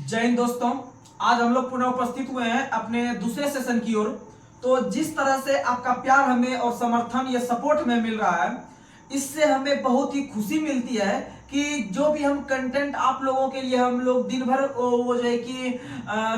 जय हिंद दोस्तों, आज हम लोग पुनः उपस्थित हुए हैं अपने दूसरे सेशन की ओर। तो जिस तरह से आपका प्यार हमें और समर्थन या सपोर्ट में मिल रहा है, इससे हमें बहुत ही खुशी मिलती है कि जो भी हम कंटेंट आप लोगों के लिए हम लोग दिन भर वो जो है कि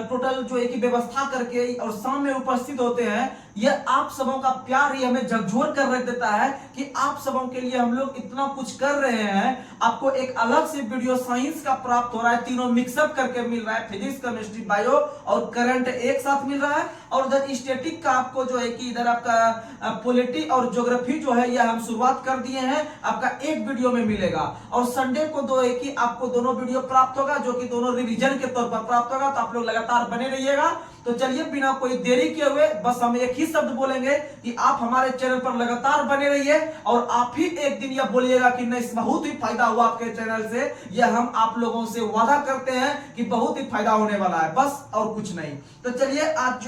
टोटल जो है कि व्यवस्था करके और शाम में उपस्थित होते हैं, यह आप सबों का प्यार ही हमें झकझोर कर रख देता है कि आप सबों के लिए हम लोग इतना कुछ कर रहे हैं। आपको एक अलग से वीडियो साइंस का प्राप्त हो रहा है, तीनों मिक्सअप करके मिल रहा है, फिजिक्स, केमिस्ट्री, बायो और करंट एक साथ मिल रहा है। और उधर स्टैटिक का आपको जो है कि इधर आपका पॉलिटी और ज्योग्राफी जो है यह हम शुरुआत कर दिए हैं, आपका एक वीडियो में मिलेगा। और संडे को दो है कि आपको दोनों वीडियो प्राप्त होगा, जो कि दोनों रिवीजन के तौर पर प्राप्त होगा। तो आप लोग लगातार बने रहिएगा। तो चलिए बिना कोई देरी किए हुए बस हम एक ही शब्द बोलेंगे कि आप हमारे चैनल पर लगातार बने रहिए और आप ही एक दिन यह बोलिएगा कि नहीं, बहुत ही फायदा हुआ आपके चैनल से। यह हम आप लोगों से वादा करते हैं कि बहुत ही फायदा होने वाला है, बस और कुछ नहीं। तो चलिए आज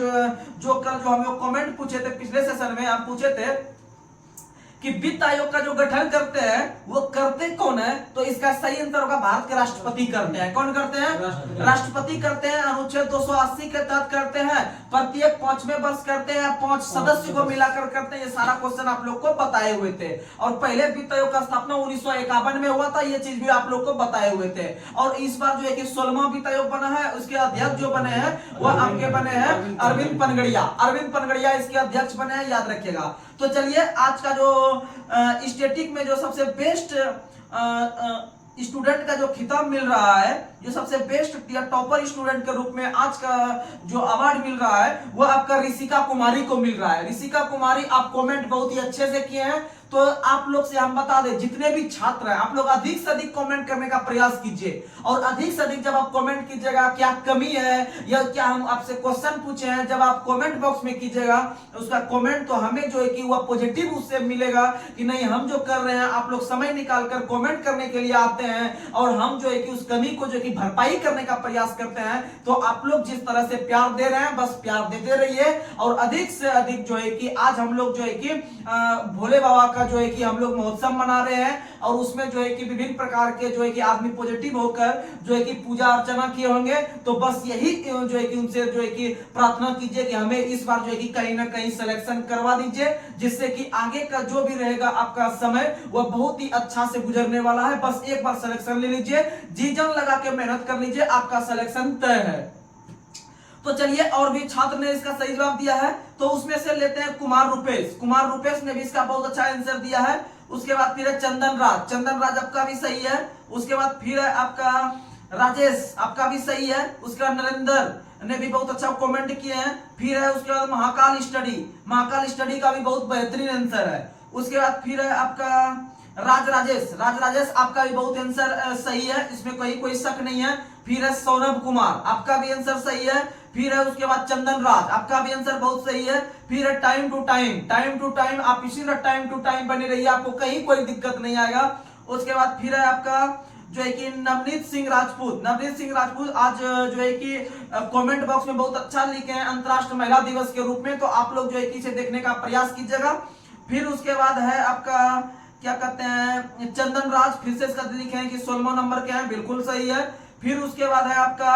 जो कल जो हम लोग कमेंट पूछे थे, पिछले सेशन में हम पूछे थे कि वित्त आयोग का जो गठन करते हैं वो करते कौन है, तो इसका सही आंसर होगा भारत के राष्ट्रपति करते हैं। कौन करते हैं? राष्ट्रपति करते हैं। अनुच्छेद 280 के तहत करते हैं। प्रत्येक 5वें वर्ष करते हैं, 5 सदस्य को मिलाकर करते हैं। ये सारा क्वेश्चन आप लोग को बताए हुए थे। और पहले वित्त आयोग का स्थापना 1951 में हुआ था, ये चीज भी आप लोग को बताए हुए थे। और इस बार जो है कि 16वां वित्त आयोग बना है, उसके अध्यक्ष जो बने हैं वह आपके बने हैं अरविंद पनगड़िया। अरविंद पनगड़िया इसके अध्यक्ष बने हैं, याद रखिएगा। तो चलिए आज का जो स्टैटिक में जो सबसे बेस्ट स्टूडेंट का जो खिताब मिल रहा है, जो सबसे बेस्ट या टॉपर स्टूडेंट के रूप में आज का जो अवार्ड मिल रहा है वो आपका ऋषिका कुमारी को मिल रहा है। ऋषिका कुमारी, आप कमेंट बहुत ही अच्छे से किए हैं। तो आप लोग से हम बता दें, जितने भी छात्र हैं आप लोग अधिक से अधिक कमेंट करने का प्रयास कीजिए। और अधिक से अधिक जब आप कमेंट कीजिएगा, क्या कमी है या क्या हम आपसे क्वेश्चन पूछे हैं, जब आप कमेंट बॉक्स में कीजिएगा उसका कमेंट, तो हमें जो है कि वह पॉजिटिव उससे मिलेगा कि नहीं, हम जो कर रहे हैं आप लोग समय निकालकर कमेंट करने के लिए आते हैं और हम जो है कि उस कमी को जो कि भरपाई करने का प्रयास करते हैं। तो आप लोग जिस तरह से प्यार दे रहे हैं, बस प्यार देते रहिए। और अधिक से अधिक जो है कि आज हम लोग जो है कि भोले बाबा का जो है कि हम लोग महोत्सव मना रहे हैं और उसमें जो है कि विभिन्न प्रकार के जो है कि आदमी पॉजिटिव होकर जो है कि पूजा अर्चना किए होंगे। तो बस यही जो है कि उनसे जो है कि प्रार्थना कीजिए कि हमें इस बार जो है कि कहीं ना कहीं सिलेक्शन करवा दीजिए, जिससे कि आगे का जो भी रहेगा आपका समय वह बहुत ही अच्छा से गुजरने वाला है। बस एक बार सिलेक्शन ले लीजिए, जी जान लगा के मेहनत कर लीजिए, आपका सिलेक्शन तय है। तो चलिए, और भी छात्र ने इसका सही जवाब दिया है, तो उसमें से लेते हैं कुमार रुपेश। कुमार रुपेश ने भी इसका बहुत अच्छा आंसर दिया है। उसके बाद फिर है चंदन राज। चंदन राज आपका भी सही है। उसके बाद फिर है आपका राजेश, आपका भी सही है। उसके बाद नरेंद्र ने भी बहुत अच्छा कमेंट किए हैं। फिर है उसके बाद महाकाल स्टडी। महाकाल स्टडी का भी बहुत बेहतरीन आंसर है। उसके बाद फिर है आपका राजेश आपका भी बहुत आंसर सही है, इसमें कोई शक नहीं है। फिर है सौरभ कुमार, आपका भी आंसर सही है। फिर है उसके बाद चंदन राज, आपका भी आंसर बहुत सही है। फिर है टाइम टू टाइम, आप इसी तरह टाइम टू टाइम बने रहिए, आपको कहीं कोई दिक्कत नहीं आएगा। उसके बाद फिर है आपका जो है कि नवनीत सिंह राजपूत आज जो है कि कमेंट बॉक्स में बहुत अच्छा लिखे हैं अंतर्राष्ट्रीय महिला दिवस के रूप में, तो आप लोग जो है कि इसे देखने का प्रयास कीजिएगा। फिर उसके बाद है आपका क्या कहते हैं चंदन राज, फिर से इसका लिखे हैं कि 16वां नंबर के हैं, बिल्कुल सही है। फिर उसके बाद है आपका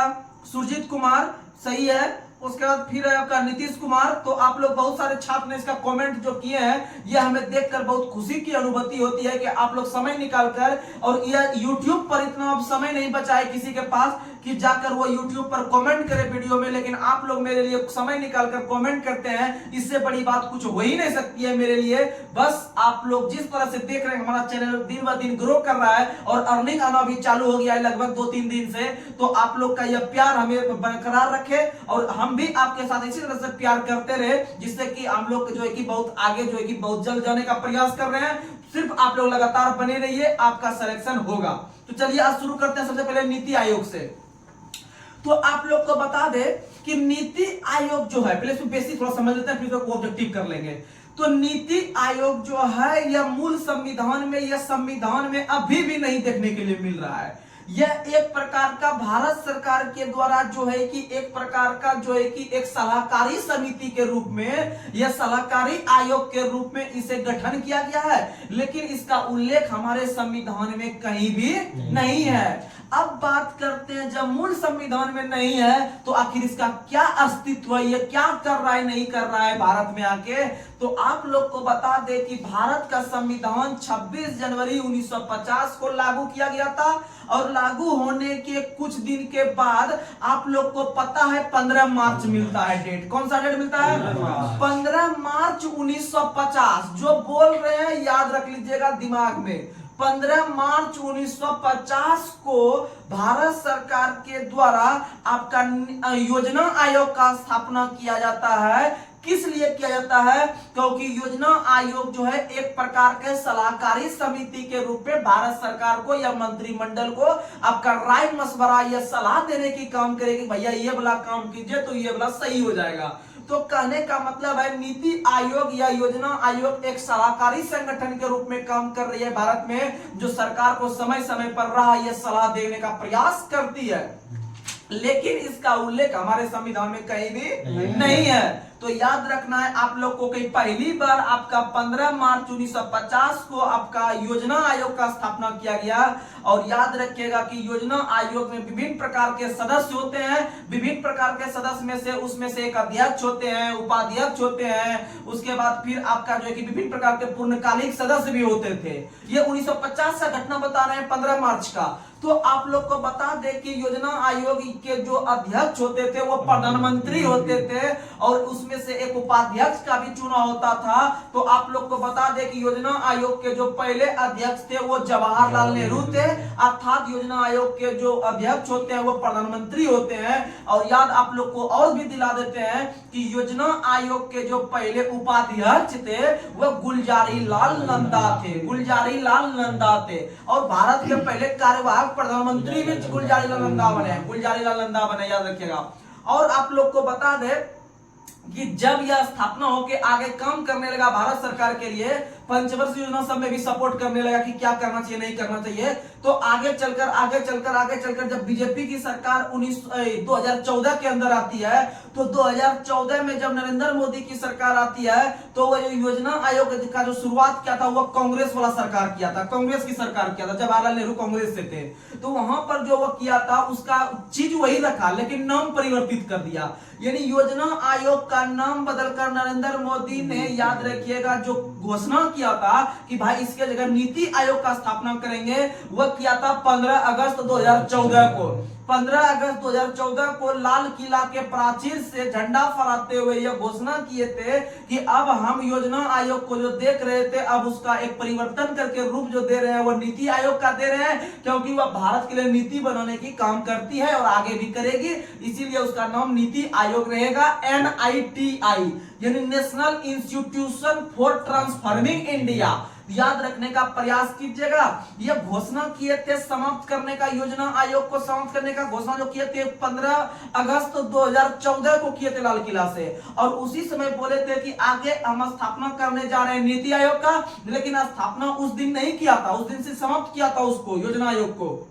सुरजीत कुमार, सही है। उसके बाद फिर है आपका नीतीश कुमार। तो आप लोग बहुत सारे छात्र ने इसका कमेंट जो किए हैं, यह हमें देखकर बहुत खुशी की अनुभूति होती है कि आप लोग समय निकालकर, और यह YouTube पर इतना अब समय नहीं बचा है किसी के पास कि जाकर वो YouTube पर कमेंट करे वीडियो में, लेकिन आप लोग मेरे लिए समय निकालकर कमेंट करते हैं। इससे बड़ी बात कुछ हो ही नहीं सकती है मेरे लिए। बस आप लोग जिस तरह से देख रहे हैं, हमारा चैनल दिन ब दिन ग्रो कर रहा है और अर्निंग आना भी चालू हो गया है लगभग 2-3 दिन से। तो आप लोग का यह प्यार हमें बरकरार रखे और हम भी आपके साथ इसी तरह से प्यार करते रहे, जिससे कि हम लोग जो है कि बहुत आगे जो है कि बहुत जल्द जाने का प्रयास कर रहे हैं। सिर्फ आप लोग लगातार बने रहिए, आपका सिलेक्शन होगा। तो चलिए आज शुरू करते हैं सबसे पहले नीति आयोग से। तो आप लोग को बता दे कि नीति आयोग जो है, पहले इसमें बेसिक थोड़ा समझ लेते हैं, फिर तो ऑब्जेक्टिव कर लेंगे। तो नीति आयोग जो है यह मूल संविधान में, यह संविधान में अभी भी नहीं देखने के लिए मिल रहा है। यह एक प्रकार का भारत सरकार के द्वारा जो है कि एक प्रकार का जो है कि एक सलाहकारी समिति के रूप में, यह सलाहकारी आयोग के रूप में इसे गठन किया गया है, लेकिन इसका उल्लेख हमारे संविधान में कहीं भी नहीं है। अब बात करते हैं, जब मूल संविधान में नहीं है तो आखिर इसका क्या अस्तित्व है, ये क्या कर रहा है नहीं कर रहा है भारत में आके। तो आप लोग को बता दें कि भारत का संविधान 26 जनवरी 1950 को लागू किया गया था, और लागू होने के कुछ दिन के बाद आप लोग को पता है 15 मार्च मिलता है डेट। कौन सा डेट मिलता है? 15 मार्च 1950। जो बोल रहे हैं याद रख लीजिएगा दिमाग में, 15 मार्च 1950 को भारत सरकार के द्वारा आपका योजना आयोग का स्थापना किया जाता है। किस लिए किया जाता है? क्योंकि योजना आयोग जो है एक प्रकार के सलाहकारी समिति के रूप में भारत सरकार को या मंत्रिमंडल को आपका राय मशवरा या सलाह देने की काम करेगी, भैया ये वाला काम कीजिए तो ये वाला सही हो जाएगा। तो कहने का मतलब है नीति आयोग या योजना आयोग एक सलाहकारी संगठन के रूप में काम कर रही है भारत में, जो सरकार को समय समय पर राह या सलाह देने का प्रयास करती है। लेकिन इसका उल्लेख हमारे संविधान में कहीं भी नहीं है। तो याद रखना है आप लोग को कि पहली बार आपका 15 मार्च 1950 को आपका योजना आयोग का स्थापना किया गया। और याद रखिएगा कि योजना आयोग में विभिन्न प्रकार के सदस्य होते हैं। विभिन्न प्रकार के सदस्य में से उसमें से एक अध्यक्ष होते हैं, उपाध्यक्ष होते हैं, उसके बाद फिर आपका जो है कि विभिन्न प्रकार के पूर्णकालिक सदस्य भी होते थे। ये 1950 का घटना बता रहे हैं 15 मार्च का। तो आप लोग को बता दें कि योजना आयोग के जो अध्यक्ष होते थे वो प्रधानमंत्री होते थे, और उसमें से एक उपाध्यक्ष का भी चुनाव होता था। तो आप लोग को बता दें कि योजना आयोग के जो पहले अध्यक्ष थे वो जवाहरलाल नेहरू थे, अर्थात योजना आयोग के जो अध्यक्ष होते हैं वो प्रधानमंत्री होते हैं। और याद आप लोग को और भी दिला देते हैं कि योजना आयोग के जो पहले उपाध्यक्ष थे वो गुलजारी लाल नंदा थे, गुलजारी लाल नंदा थे। और भारत के पहले कार्यवाहक प्रधानमंत्री भी गुलजारी लाल नंदा बने, गुलजारी लाल नंदा बने, याद रखिएगा। और आप लोग को बता दे कि जब यह स्थापना होकर आगे काम करने लगा भारत सरकार के लिए, पंचवर्षीय योजना सब में भी सपोर्ट करने लगा कि क्या करना चाहिए नहीं करना चाहिए। तो आगे चलकर जब बीजेपी की सरकार 2014 के अंदर आती है, तो 2014 में जब नरेंद्र मोदी की सरकार आती है, तो वह जो योजना आयोग का जो शुरुआत किया था वो कांग्रेस वाला सरकार किया था, कांग्रेस की सरकार किया था, जवाहरलाल नेहरू कांग्रेस से थे। तो वहां पर जो वो किया था उसका चीज वही रखा, लेकिन नाम परिवर्तित कर दिया। यानी योजना आयोग का नाम बदलकर नरेंद्र मोदी ने, याद रखिएगा, जो घोषणा किया था कि भाई इसके जगह नीति आयोग का स्थापना करेंगे, वह किया था 15 अगस्त 2014 को। 15 अगस्त 2014 को लाल किला के प्राचीर से झंडा फहराते हुए यह घोषणा किए थे कि अब हम योजना आयोग को जो देख रहे थे, अब उसका एक परिवर्तन करके रूप जो दे रहे हैं वो नीति आयोग का दे रहे हैं, क्योंकि वह भारत के लिए नीति बनाने की काम करती है और आगे भी करेगी, इसीलिए उसका नाम नीति आयोग रहेगा। NITI यानी national institution for transforming India, याद रखने का प्रयास कीजिएगा। यह घोषणा किए थे समाप्त करने का, योजना आयोग को समाप्त करने का घोषणा जो किए थे 15 अगस्त 2014 को किए थे लाल किला से। और उसी समय बोले थे कि आगे हम स्थापना करने जा रहे हैं नीति आयोग का, लेकिन स्थापना उस दिन नहीं किया था, उस दिन से समाप्त किया था उसको, योजना आयोग को।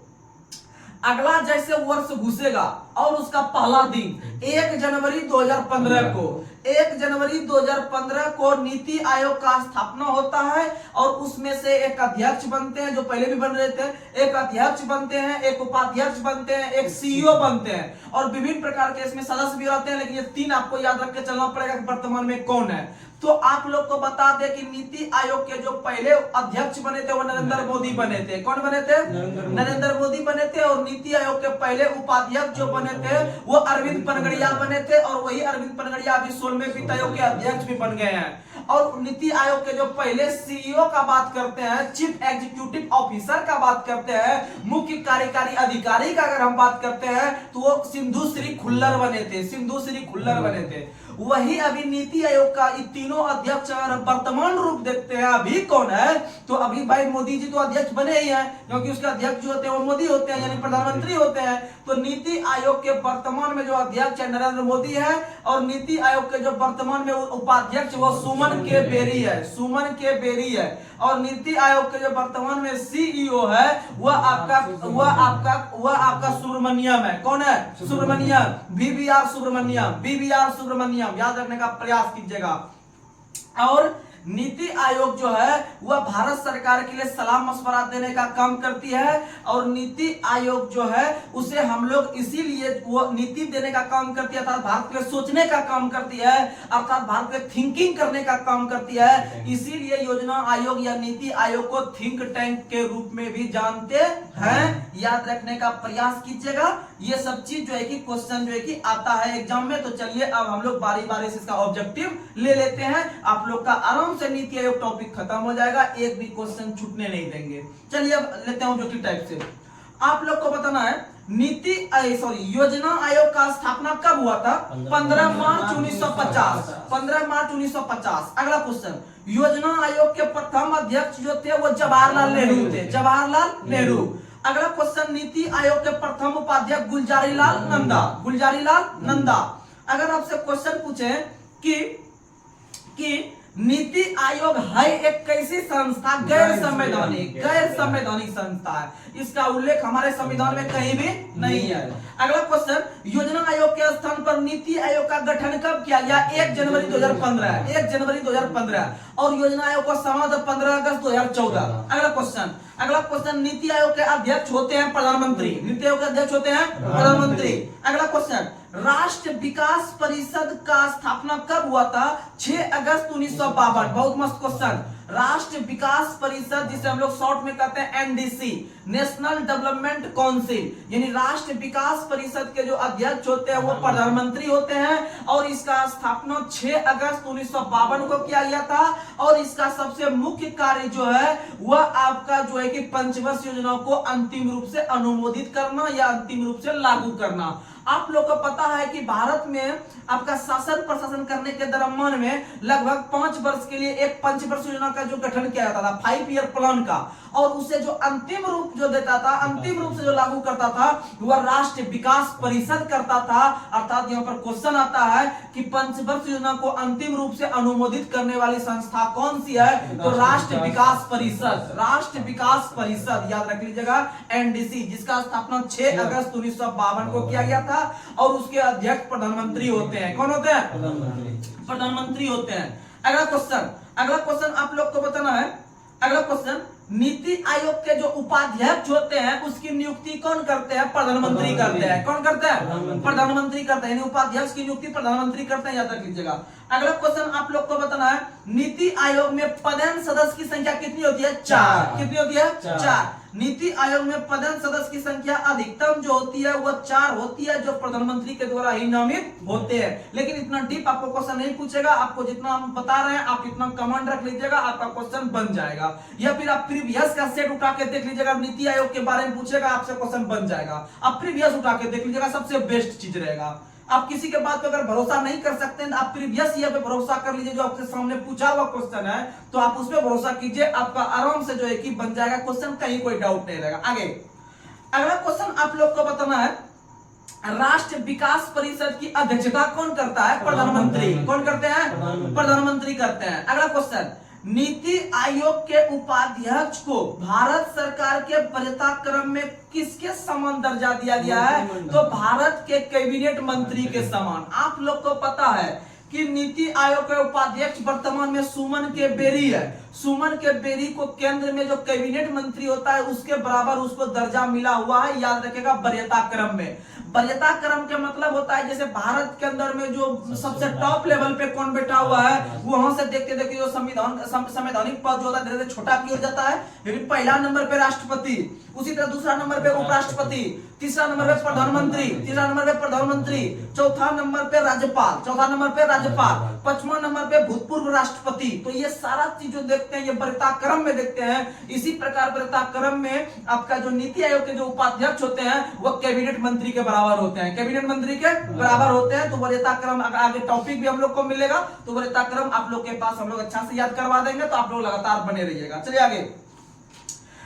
अगला जैसे वर्ष घुसेगा और उसका पहला दिन 1 जनवरी 2015 को, 1 जनवरी 2015 को नीति आयोग का स्थापना होता है। और उसमें से एक अध्यक्ष बनते हैं, जो पहले भी बन रहे थे, एक अध्यक्ष बनते हैं, एक उपाध्यक्ष बनते हैं, एक CEO बनते हैं, और विभिन्न प्रकार के इसमें सदस्य भी रहते हैं। लेकिन ये 3 आपको याद रख के चलना पड़ेगा कि वर्तमान में कौन है। तो आप लोग को बता दें कि नीति आयोग के जो पहले अध्यक्ष बने थे वो नरेंद्र मोदी बने थे। कौन बने थे? नरेंद्र मोदी बने थे। और नीति आयोग के पहले उपाध्यक्ष जो बने थे वो अरविंद पनगड़िया बने थे, और वही अरविंद पनगड़िया अभी 16वें वित्त आयोग के अध्यक्ष भी बन गए हैं। और नीति आयोग के जो पहले CEO का बात करते हैं, चीफ एग्जीक्यूटिव ऑफिसर का बात करते हैं, मुख्य कार्यकारी अधिकारी का अगर हम बात करते हैं, तो वो सिंधु श्री खुल्लर बने थे, सिंधु श्री खुल्लर बने थे। वही अभी नीति आयोग का तीनों अध्यक्ष अगर वर्तमान रूप देखते हैं अभी कौन है, तो अभी भाई मोदी जी तो अध्यक्ष बने ही हैं, क्योंकि उसके अध्यक्ष जो होते हैं वो मोदी होते हैं, यानी प्रधानमंत्री होते हैं। तो नीति आयोग के वर्तमान में जो अध्यक्ष है नरेंद्र मोदी है, और नीति आयोग के जो वर्तमान में उपाध्यक्ष वो सुमन के बेरी है, सुमन के बेरी है। और नीति आयोग के जो वर्तमान में CEO है वह आपका सुब्रमण्यम है। कौन है? सुब्रमण्यम, BVR सुब्रमण्यम, BVR सुब्रमण्यम, याद रखने का प्रयास कीजिएगा। और नीति आयोग जो है वह भारत सरकार के लिए सलाह मशवरा देने का काम करती है, और नीति आयोग जो है उसे हम लोग इसीलिए वो नीति देने का काम करती है, अर्थात भारत के लिए सोचने का काम करती है, अर्थात भारत के थिंकिंग करने का काम करती है। इसीलिए योजना आयोग या नीति आयोग को थिंक टैंक के रूप में भी जानते हैं। याद रखने का प्रयास कीजिएगा, ये सब चीज जो है कि क्वेश्चन जो है कि आता है एग्जाम में। तो चलिए अब हम लोग बारी बारी से इसका ऑब्जेक्टिव ले लेते हैं। आप लोग का आराम से नीति आयोग टॉपिक खत्म हो जाएगा, एक भी क्वेश्चन छूटने नहीं देंगे। चलिए अब लेते हैं ऑब्जेक्टिव टाइप से। आप लोग को बताना है योजना आयोग का स्थापना कब हुआ था? 15 मार्च 1950। 15 मार्च 1950। अगला क्वेश्चन, योजना आयोग के प्रथम अध्यक्ष जो थे वो जवाहरलाल नेहरू थे। जवाहरलाल नेहरू। अगला क्वेश्चन, नीति आयोग के प्रथम उपाध्यक्ष गुलजारीलाल नंदा। गुलजारीलाल नंदा। अगर आपसे क्वेश्चन पूछे कि नीति आयोग है एक कैसी संस्था? गैर संवैधानिक संस्था है, इसका उल्लेख हमारे संविधान में कहीं भी नहीं है। अगला क्वेश्चन, योजना आयोग के स्थान पर नीति आयोग का गठन कब किया गया? 1 जनवरी 2015। 1 जनवरी 2015। और योजना आयोग का समाप्त 15 अगस्त 2014। अगला क्वेश्चन, नीति आयोग के अध्यक्ष होते हैं प्रधानमंत्री। नीति आयोग के अध्यक्ष होते हैं प्रधानमंत्री। अगला क्वेश्चन, राष्ट्र विकास परिषद का स्थापना कब हुआ था? 6 अगस्त 1952। बहुत मस्त क्वेश्चन। राष्ट्र विकास परिषद, जिसे हम लोग शॉर्ट में कहते हैं एनडीसी, नेशनल डेवलपमेंट काउंसिल, यानी राष्ट्र विकास परिषद के जो अध्यक्ष होते हैं वो प्रधानमंत्री होते हैं। और इसका स्थापना 6 अगस्त 1952 को किया गया था। और इसका सबसे मुख्य कार्य जो है वह आपका जो है कि पंचवर्ष योजनाओं को अंतिम रूप से अनुमोदित करना या अंतिम रूप से लागू करना। आप लोग को पता है कि भारत में आपका शासन प्रशासन करने के दरम्यान में लगभग 5 वर्ष के लिए एक पंचवर्ष योजना का जो गठन किया जाता था, 5 ईयर प्लान का, और उसे जो अंतिम रूप जो देता था, अंतिम रूप से जो लागू करता था वह राष्ट्र विकास परिषद करता था। अर्थात यहाँ पर क्वेश्चन आता है कि पंचवर्ष योजना को अंतिम रूप से अनुमोदित करने वाली संस्था कौन सी है? तो राष्ट्र विकास परिषद। राष्ट्र विकास परिषद याद रख लीजिएगा, एनडीसी, जिसका स्थापना 6 अगस्त 1952 को किया गया था। और उसके अध्यक्ष प्रधानमंत्री होते हैं। कौन होते हैं? प्रधानमंत्री होते हैं। अगला क्वेश्चन आप लोग को बताना है। अगला क्वेश्चन, नीति आयोग के जो उपाध्यक्ष होते हैं उसकी नियुक्ति कौन करते हैं? प्रधानमंत्री करते हैं। कौन करते हैं? प्रधानमंत्री करते हैं, यानी उपाध्यक्ष की नियुक्ति प्रधानमंत्री करते हैं, याद रख लीजिएगा। अगला क्वेश्चन आप लोग को बताना है, नीति आयोग में पदेन सदस्य की संख्या कितनी होती है? 4। कितनी होती है? 4। नीति आयोग में पदेन सदस्य की संख्या अधिकतम जो होती है वह 4 होती है, जो प्रधानमंत्री के द्वारा ही नामित होते हैं। लेकिन इतना डीप आपको क्वेश्चन नहीं पूछेगा, आपको जितना हम बता रहे हैं आप इतना कमांड रख लीजिएगा, आपका क्वेश्चन बन जाएगा। या फिर आप प्रीवियस का सेट उठा के देख लीजिएगा, नीति आयोग के बारे में पूछेगा आपसे क्वेश्चन बन जाएगा। आप प्रीवियस उठा के देख लीजिएगा, सबसे बेस्ट चीज रहेगा। आप किसी के बात पे अगर भरोसा नहीं कर सकते हैं तो आप प्रीवियस ईयर पे भरोसा कर लीजिए, जो आपके सामने पूछा हुआ क्वेश्चन है तो आप उस पे भरोसा कीजिए, आपका आराम से जो है कि बन जाएगा क्वेश्चन, कहीं कोई डाउट नहीं रहेगा। आगे अगला क्वेश्चन आप लोग को बताना है, राष्ट्र विकास परिषद की अध्यक्षता कौन करता है? प्रधानमंत्री। कौन करते हैं? प्रधानमंत्री करते हैं। अगला क्वेश्चन, नीति आयोग के उपाध्यक्ष को भारत सरकार के वरीयता क्रम में किसके समान दर्जा दिया गया है? तो भारत के कैबिनेट मंत्री के समान। आप लोग को पता है कि नीति आयोग के उपाध्यक्ष वर्तमान में सुमन के बेरी है। सुमन के बेरी को केंद्र में जो कैबिनेट मंत्री होता है उसके बराबर उसको दर्जा मिला हुआ है, याद रखेगा, वरीयता क्रम में। वरीयता क्रम के मतलब होता है जैसे भारत के अंदर में जो सबसे टॉप लेवल पे कौन बैठा हुआ है, वहां से देखते देखते जो संवैधानिक पद जो होता है धीरे धीरे छोटा किया जाता है। पहला नंबर पे राष्ट्रपति, उसी तरह दूसरा नंबर पे उपराष्ट्रपति, तीसरा नंबर पे प्रधानमंत्री, तीसरा नंबर पे प्रधानमंत्री, चौथा नंबर पे राज्यपाल, चौथा नंबर पे राज्यपाल, पांचवा नंबर पे भूतपूर्व राष्ट्रपति। तो ये सारा चीज जो देखते हैं ये वरीयता क्रम में देखते हैं। इसी प्रकार वरीयता क्रम में आपका जो नीति आयोग के जो उपाध्यक्ष होते हैं वो कैबिनेट मंत्री के बराबर होते हैं, कैबिनेट मंत्री के बराबर होते हैं। तो वरीयता क्रम आगे टॉपिक भी हम लोग को मिलेगा, तो वरीयता क्रम आप लोग के पास हम लोग अच्छा से याद करवा देंगे, तो आप लोग लगातार बने रहिएगा। चलिए आगे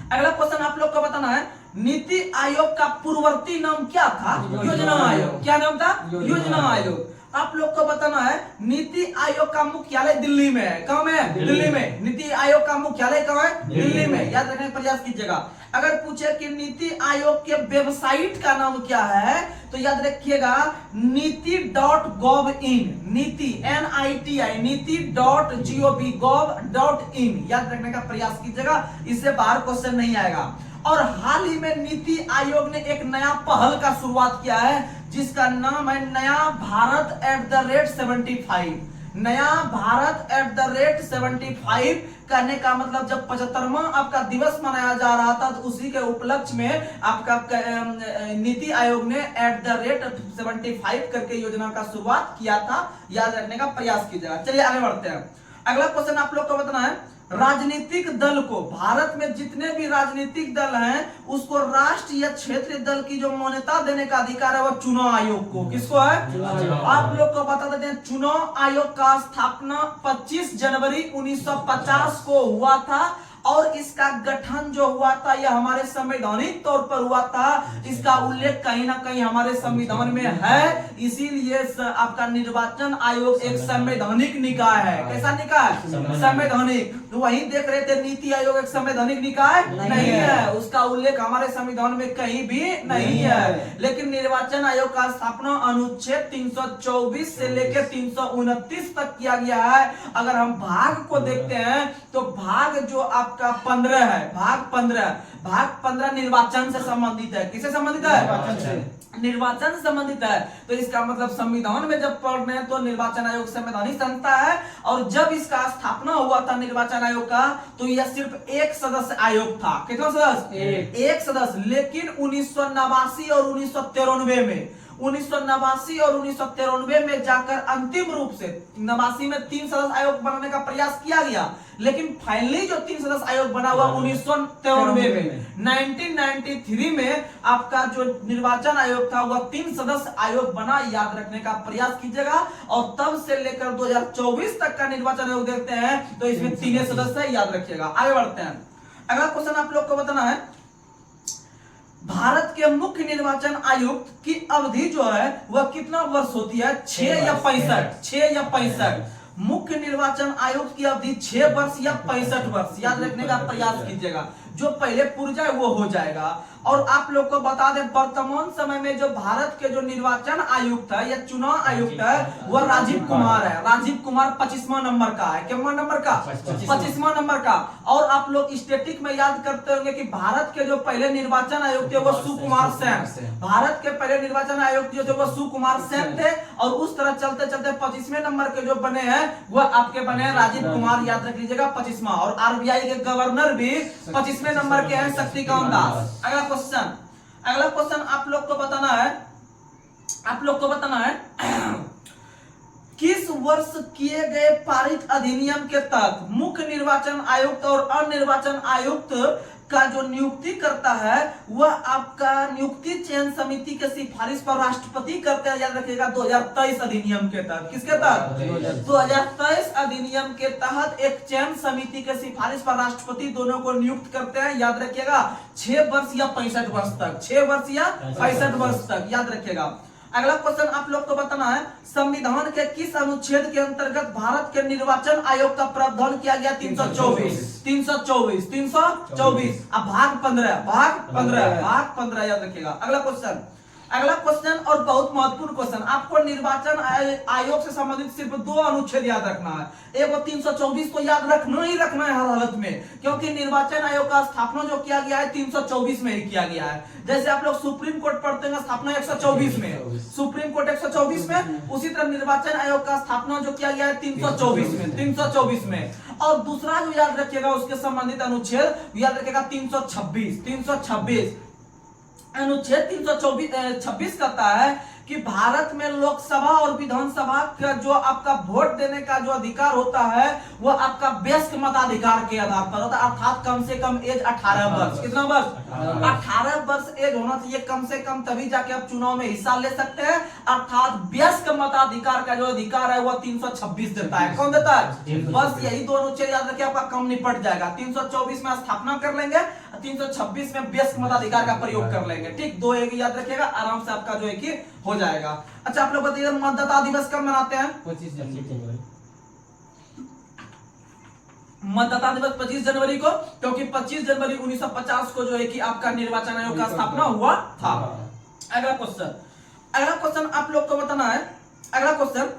अगला क्वेश्चन आप लोग को बताना है, नीति आयोग का पूर्ववर्ती नाम क्या था? योजना आयोग। क्या नाम था? योजना आयोग। आप लोग को बताना है नीति आयोग का मुख्यालय दिल्ली में है। कहाँ में है? दिल्ली में। नीति आयोग का मुख्यालय कहाँ है? दिल्ली में। याद रखने का प्रयास कीजिएगा। अगर पूछे कि नीति आयोग के वेबसाइट का नाम क्या है, तो याद रखिएगा नीति.gov.in, नीति NITI, नीति.gov.in। याद रखने का प्रयास कीजिएगा, इससे बाहर क्वेश्चन नहीं आएगा। और हाल ही में नीति आयोग ने एक नया पहल का शुरुआत किया है, जिसका नाम है नया भारत @75। नया भारत @75 करने का मतलब जब 75वां आपका दिवस मनाया जा रहा था, तो उसी के उपलक्ष्य में आपका नीति आयोग ने @75 करके योजना का शुरुआत किया था। याद रखने का प्रयास कीजिएगा। चलिए आगे बढ़ते हैं। अगला क्वेश्चन आप लोग को बताना है, राजनीतिक दल को, भारत में जितने भी राजनीतिक दल हैं उसको राष्ट्र या क्षेत्रीय दल की जो मान्यता देने का अधिकार है वो चुनाव आयोग को। किसको है? आप लोग को बता देते हैं, चुनाव आयोग का स्थापना 25 जनवरी 1950 को हुआ था और इसका गठन जो हुआ था यह हमारे संवैधानिक तौर पर हुआ था। इसका उल्लेख कहीं ना कहीं हमारे संविधान में है, इसीलिए आपका निर्वाचन आयोग एक संवैधानिक निकाय है। कैसा निकाय? संवैधानिक। तो वही देख रहे थे, नीति आयोग एक संवैधानिक निकाय नहीं है, उसका उल्लेख हमारे संविधान में कहीं भी नहीं है। लेकिन निर्वाचन आयोग का स्थापना अनुच्छेद 324 से लेकर 329 तक किया गया है। अगर हम भाग को देखते हैं तो भाग जो आपका 15 है, भाग 15 निर्वाचन से संबंधित है। किससे संबंधित है? निर्वाचन से संबंधित है। तो इसका मतलब संविधान में जब पढ़ रहे हैं तो निर्वाचन आयोग संवैधानिक संस्था है। और जब इसका स्थापना हुआ था निर्वाचन आयोग का, तो यह सिर्फ एक सदस्य आयोग था। कितना सदस्य? एक सदस्य। लेकिन 1989 और 1993 में 1989 और 1993 में जाकर अंतिम रूप से 89 में 3 सदस्य आयोग बनाने का प्रयास किया गया, लेकिन फाइनली जो 3 सदस्य आयोग बना हुआ 1993 में। 1993 में आपका जो निर्वाचन आयोग था वह 3 सदस्य आयोग बना। याद रखने का प्रयास कीजिएगा। और तब से लेकर 2024 तक का निर्वाचन आयोग देखते हैं तो इसमें 3 सदस्य है। याद रखिएगा। आगे बढ़ते हैं। अगला क्वेश्चन आप लोग को बताना है, भारत के मुख्य निर्वाचन आयुक्त की अवधि जो है वह कितना वर्ष होती है? 6 या 65? 6 या 65? मुख्य निर्वाचन आयुक्त की अवधि 6 वर्ष या 65 वर्ष। याद रखने का प्रयास कीजिएगा, जो पहले पूर जाए वो हो जाएगा। और आप लोग को बता दें, वर्तमान समय में जो भारत के जो निर्वाचन आयुक्त है या चुनाव आयुक्त है वह राजीव कुमार है। राजीव कुमार 25वां नंबर का है। कितना नंबर का? 25वां नंबर का। और आप लोग स्टैटिक में याद करते होंगे कि भारत के जो पहले निर्वाचन आयुक्त थे वो सुकुमार सेन। भारत के पहले निर्वाचन आयुक्त जो थे वो सुकुमार सेन थे। और उस तरह चलते चलते 25वें नंबर के जो बने हैं वह आपके बने हैं राजीव कुमार। याद रख लीजिएगा 25वां। और RBI के गवर्नर भी 25वें नंबर के हैं शक्तिकांत दास। अगला क्वेश्चन आप लोग को बताना है किस वर्ष किए गए पारित अधिनियम के तहत मुख्य निर्वाचन आयुक्त और अन्य निर्वाचन आयुक्त का जो नियुक्ति करता है वह आपका नियुक्ति चयन समिति के सिफारिश पर राष्ट्रपति करते हैं। याद रखिएगा 2023 अधिनियम के तहत। किसके तहत? 2023 अधिनियम के तहत एक चयन समिति के सिफारिश पर राष्ट्रपति दोनों को नियुक्त करते हैं। याद रखिएगा 6 वर्ष या 65 वर्ष तक। 6 वर्ष या 65 वर्ष तक। याद रखिएगा। अगला क्वेश्चन आप लोग को बताना है, संविधान के किस अनुच्छेद के अंतर्गत भारत के निर्वाचन आयोग का प्रावधान किया गया? 324। अब भाग 15 याद रखिएगा। अगला क्वेश्चन और बहुत महत्वपूर्ण क्वेश्चन, आपको निर्वाचन आयोग से संबंधित सिर्फ 2 अनुच्छेद याद रखना है। एक 324 को याद रखना ही रखना है हर हालत में, क्योंकि निर्वाचन आयोग का स्थापना जो किया गया है 324 में ही किया गया है। जैसे आप लोग सुप्रीम कोर्ट पढ़ते हैं स्थापना 124 में, सुप्रीम कोर्ट 124 में, उसी तरह निर्वाचन आयोग का स्थापना जो किया गया है 324 में। और दूसरा जो याद रखिएगा उसके संबंधित अनुच्छेद याद रखिएगा 326। अनुच्छेद 326 कहता है कि भारत में लोकसभा और विधानसभा का जो आपका वोट देने का जो अधिकार होता है वह आपका वयस्क मताधिकार के आधार पर होता है। अर्थात कम से कम एज 18 वर्ष। कितना वर्ष? 18 वर्ष एज होना चाहिए कम से कम, तभी जाके आप चुनाव में हिस्सा ले सकते हैं। अर्थात वयस्क मताधिकार का जो अधिकार है वह 326 देता है। कौन देता है? बस यही 2 अनुच्छेद याद रखिए, आपका कम निपट जाएगा। 324 में स्थापना कर लेंगे, 326 में व्यस्क मताधिकार का प्रयोग कर लेंगे। ठीक, 2 एक याद रखिएगा, आराम से आपका जो है कि हो जाएगा। अच्छा, आप लोग बताइए मतदाता दिवस कब मनाते हैं? 25 जनवरी। मतदाता दिवस 25 जनवरी को, क्योंकि 25 जनवरी 1950 को जो है कि आपका निर्वाचन आयोग का स्थापना हुआ था। अगला क्वेश्चन आप लोग को बताना है। अगला क्वेश्चन,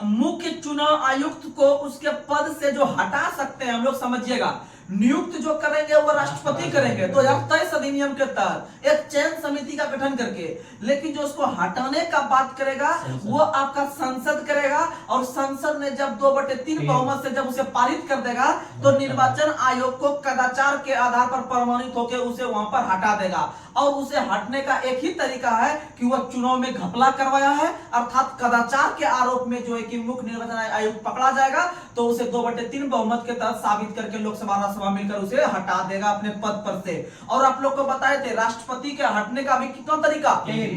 मुख्य चुनाव आयुक्त को उसके पद से जो हटा सकते हैं हम लोग, समझिएगा, नियुक्त जो करेंगे वो राष्ट्रपति करेंगे 2023 अधिनियम के तहत एक चयन समिति का गठन करके, लेकिन जो उसको हटाने का बात करेगा वो आपका संसद करेगा, और संसद ने जब 2/3 बहुमत से जब उसे पारित कर देगा तो निर्वाचन आयोग को कदाचार के आधार पर प्रमाणित होकर उसे वहां पर हटा देगा। और उसे हटने का एक ही तरीका है कि वह चुनाव में घपला करवाया है, अर्थात कदाचार के आरोप में जो है कि मुख्य निर्वाचन आयोग पकड़ा जाएगा, तो उसे 2/3 बहुमत के तहत साबित करके लोकसभा राज्यसभा मिलकर उसे हटा देगा अपने पद पर से। और आप लोग को बताए थे राष्ट्रपति के हटने का भी कितना तरीका?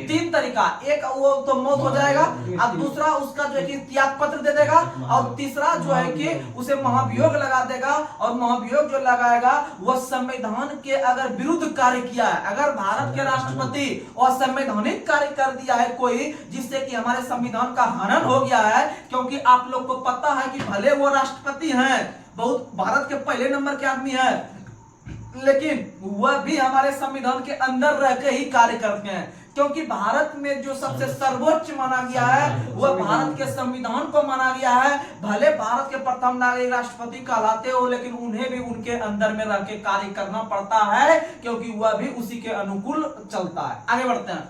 3 तरीका। एक वो तो मौत हो जाएगा, और दूसरा उसका जो है कि त्याग पत्र दे देगा, और तीसरा जो है कि उसे महाभियोग लगा देगा, और महाभियोग जो लगाएगा वह संविधान के अगर विरुद्ध कार्य किया है, अगर भारत के राष्ट्रपति असंवैधानिक कार्य कर दिया है कोई, जिससे कि हमारे संविधान का हनन हो गया है, क्योंकि आप लोग को पता है कि भले वो राष्ट्रपति हैं, बहुत भारत के पहले नंबर के आदमी है, लेकिन वह भी हमारे संविधान के अंदर रह के ही कार्य करते हैं, क्योंकि भारत में जो सबसे सर्वोच्च माना गया है वह भारत के संविधान को माना गया है। भले भारत के प्रथम नागरिक राष्ट्रपति कहलाते हो, लेकिन उन्हें भी उनके अंदर में रह के कार्य करना पड़ता है, क्योंकि वह भी उसी के अनुकूल चलता है। आगे बढ़ते हैं।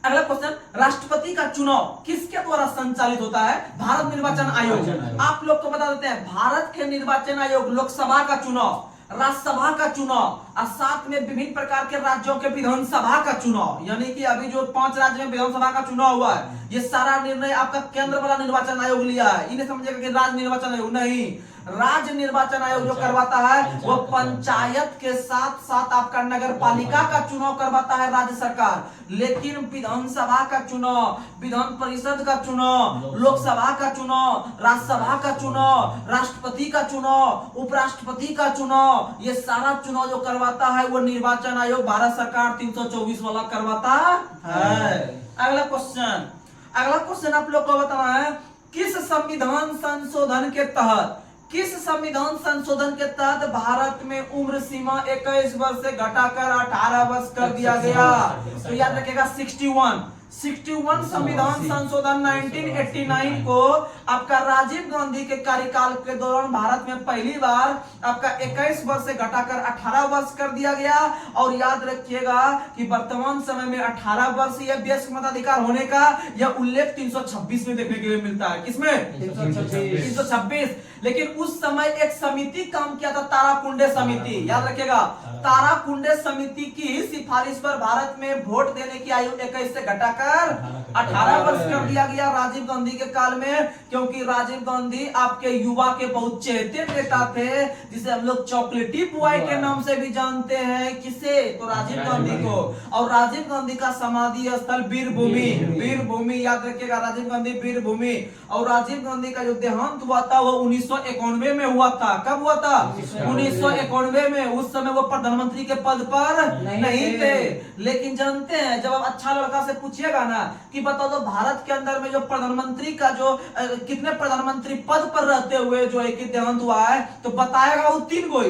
अगला क्वेश्चन, राष्ट्रपति का चुनाव किसके द्वारा संचालित होता है? भारत निर्वाचन आयोग। आप लोग को बता देते हैं, भारत के निर्वाचन आयोग लोकसभा का चुनाव, राज्यसभा का चुनाव, और साथ में विभिन्न प्रकार के राज्यों के विधानसभा का चुनाव, यानी कि अभी जो 5 राज्य में विधानसभा का चुनाव हुआ है, ये सारा निर्णय आपका केंद्र वाला निर्वाचन आयोग लिया है। इन्हें समझेगा कि राज्य निर्वाचन आयोग नहीं, राज्य निर्वाचन आयोग जो करवाता है वो पंचायत के साथ साथ आपका नगर पालिका का चुनाव करवाता है राज्य सरकार, लेकिन विधानसभा का चुनाव, विधान परिषद का चुनाव, लोकसभा का चुनाव, राज्यसभा का चुनाव, राष्ट्रपति का चुनाव, उपराष्ट्रपति का चुनाव, ये सारा चुनाव जो करवाता है वो निर्वाचन आयोग भारत सरकार 324 वाला करवाता है। अगला क्वेश्चन आप लोग को बताना है, किस संविधान संशोधन के तहत भारत में उम्र सीमा 21 वर्ष से घटाकर 18 वर्ष कर दिया गया? तो याद रखिएगा 61 संविधान संशोधन 1989 को आपका राजीव गांधी के कार्यकाल के दौरान भारत में पहली बार आपका 21 वर्ष से घटाकर 18 वर्ष कर दिया गया। और याद रखिएगा कि वर्तमान समय में 18 वर्ष यह वयस्क मताधिकार होने का यह उल्लेख 326 में देखने के लिए मिलता है। किसमें? 326। लेकिन उस समय एक समिति काम किया था, ताराकुंडे समिति, याद रखिएगा, ताराकुंडे समिति की सिफारिश पर भारत में वोट देने की आयु 21 से घटाकर 18 वर्ष कर दिया गया राजीव गांधी के काल में, क्योंकि राजीव गांधी आपके युवा के बहुत चहेते नेता थे, जिसे हम लोग चॉकलेटी बॉय के नाम से भी जानते हैं। किसे? तो राजीव गांधी को। और राजीव गांधी का समाधि स्थल वीरभूमि, याद रखिएगा, राजीव गांधी वीरभूमि। और राजीव गांधी का जो देहांत हुआ था वो 1991 में हुआ था। कब हुआ था? 1991 में। उस समय वो प्रधानमंत्री के पद पर नहीं थे। लेकिन जानते हैं, जब आप अच्छा लड़का से पूछिएगा ना कि बताओ तो भारत के अंदर में जो प्रधानमंत्री का जो कितने प्रधानमंत्री पद पर रहते हुए जो है कि देहांत हुआ है, तो बताएगा वो 3 गो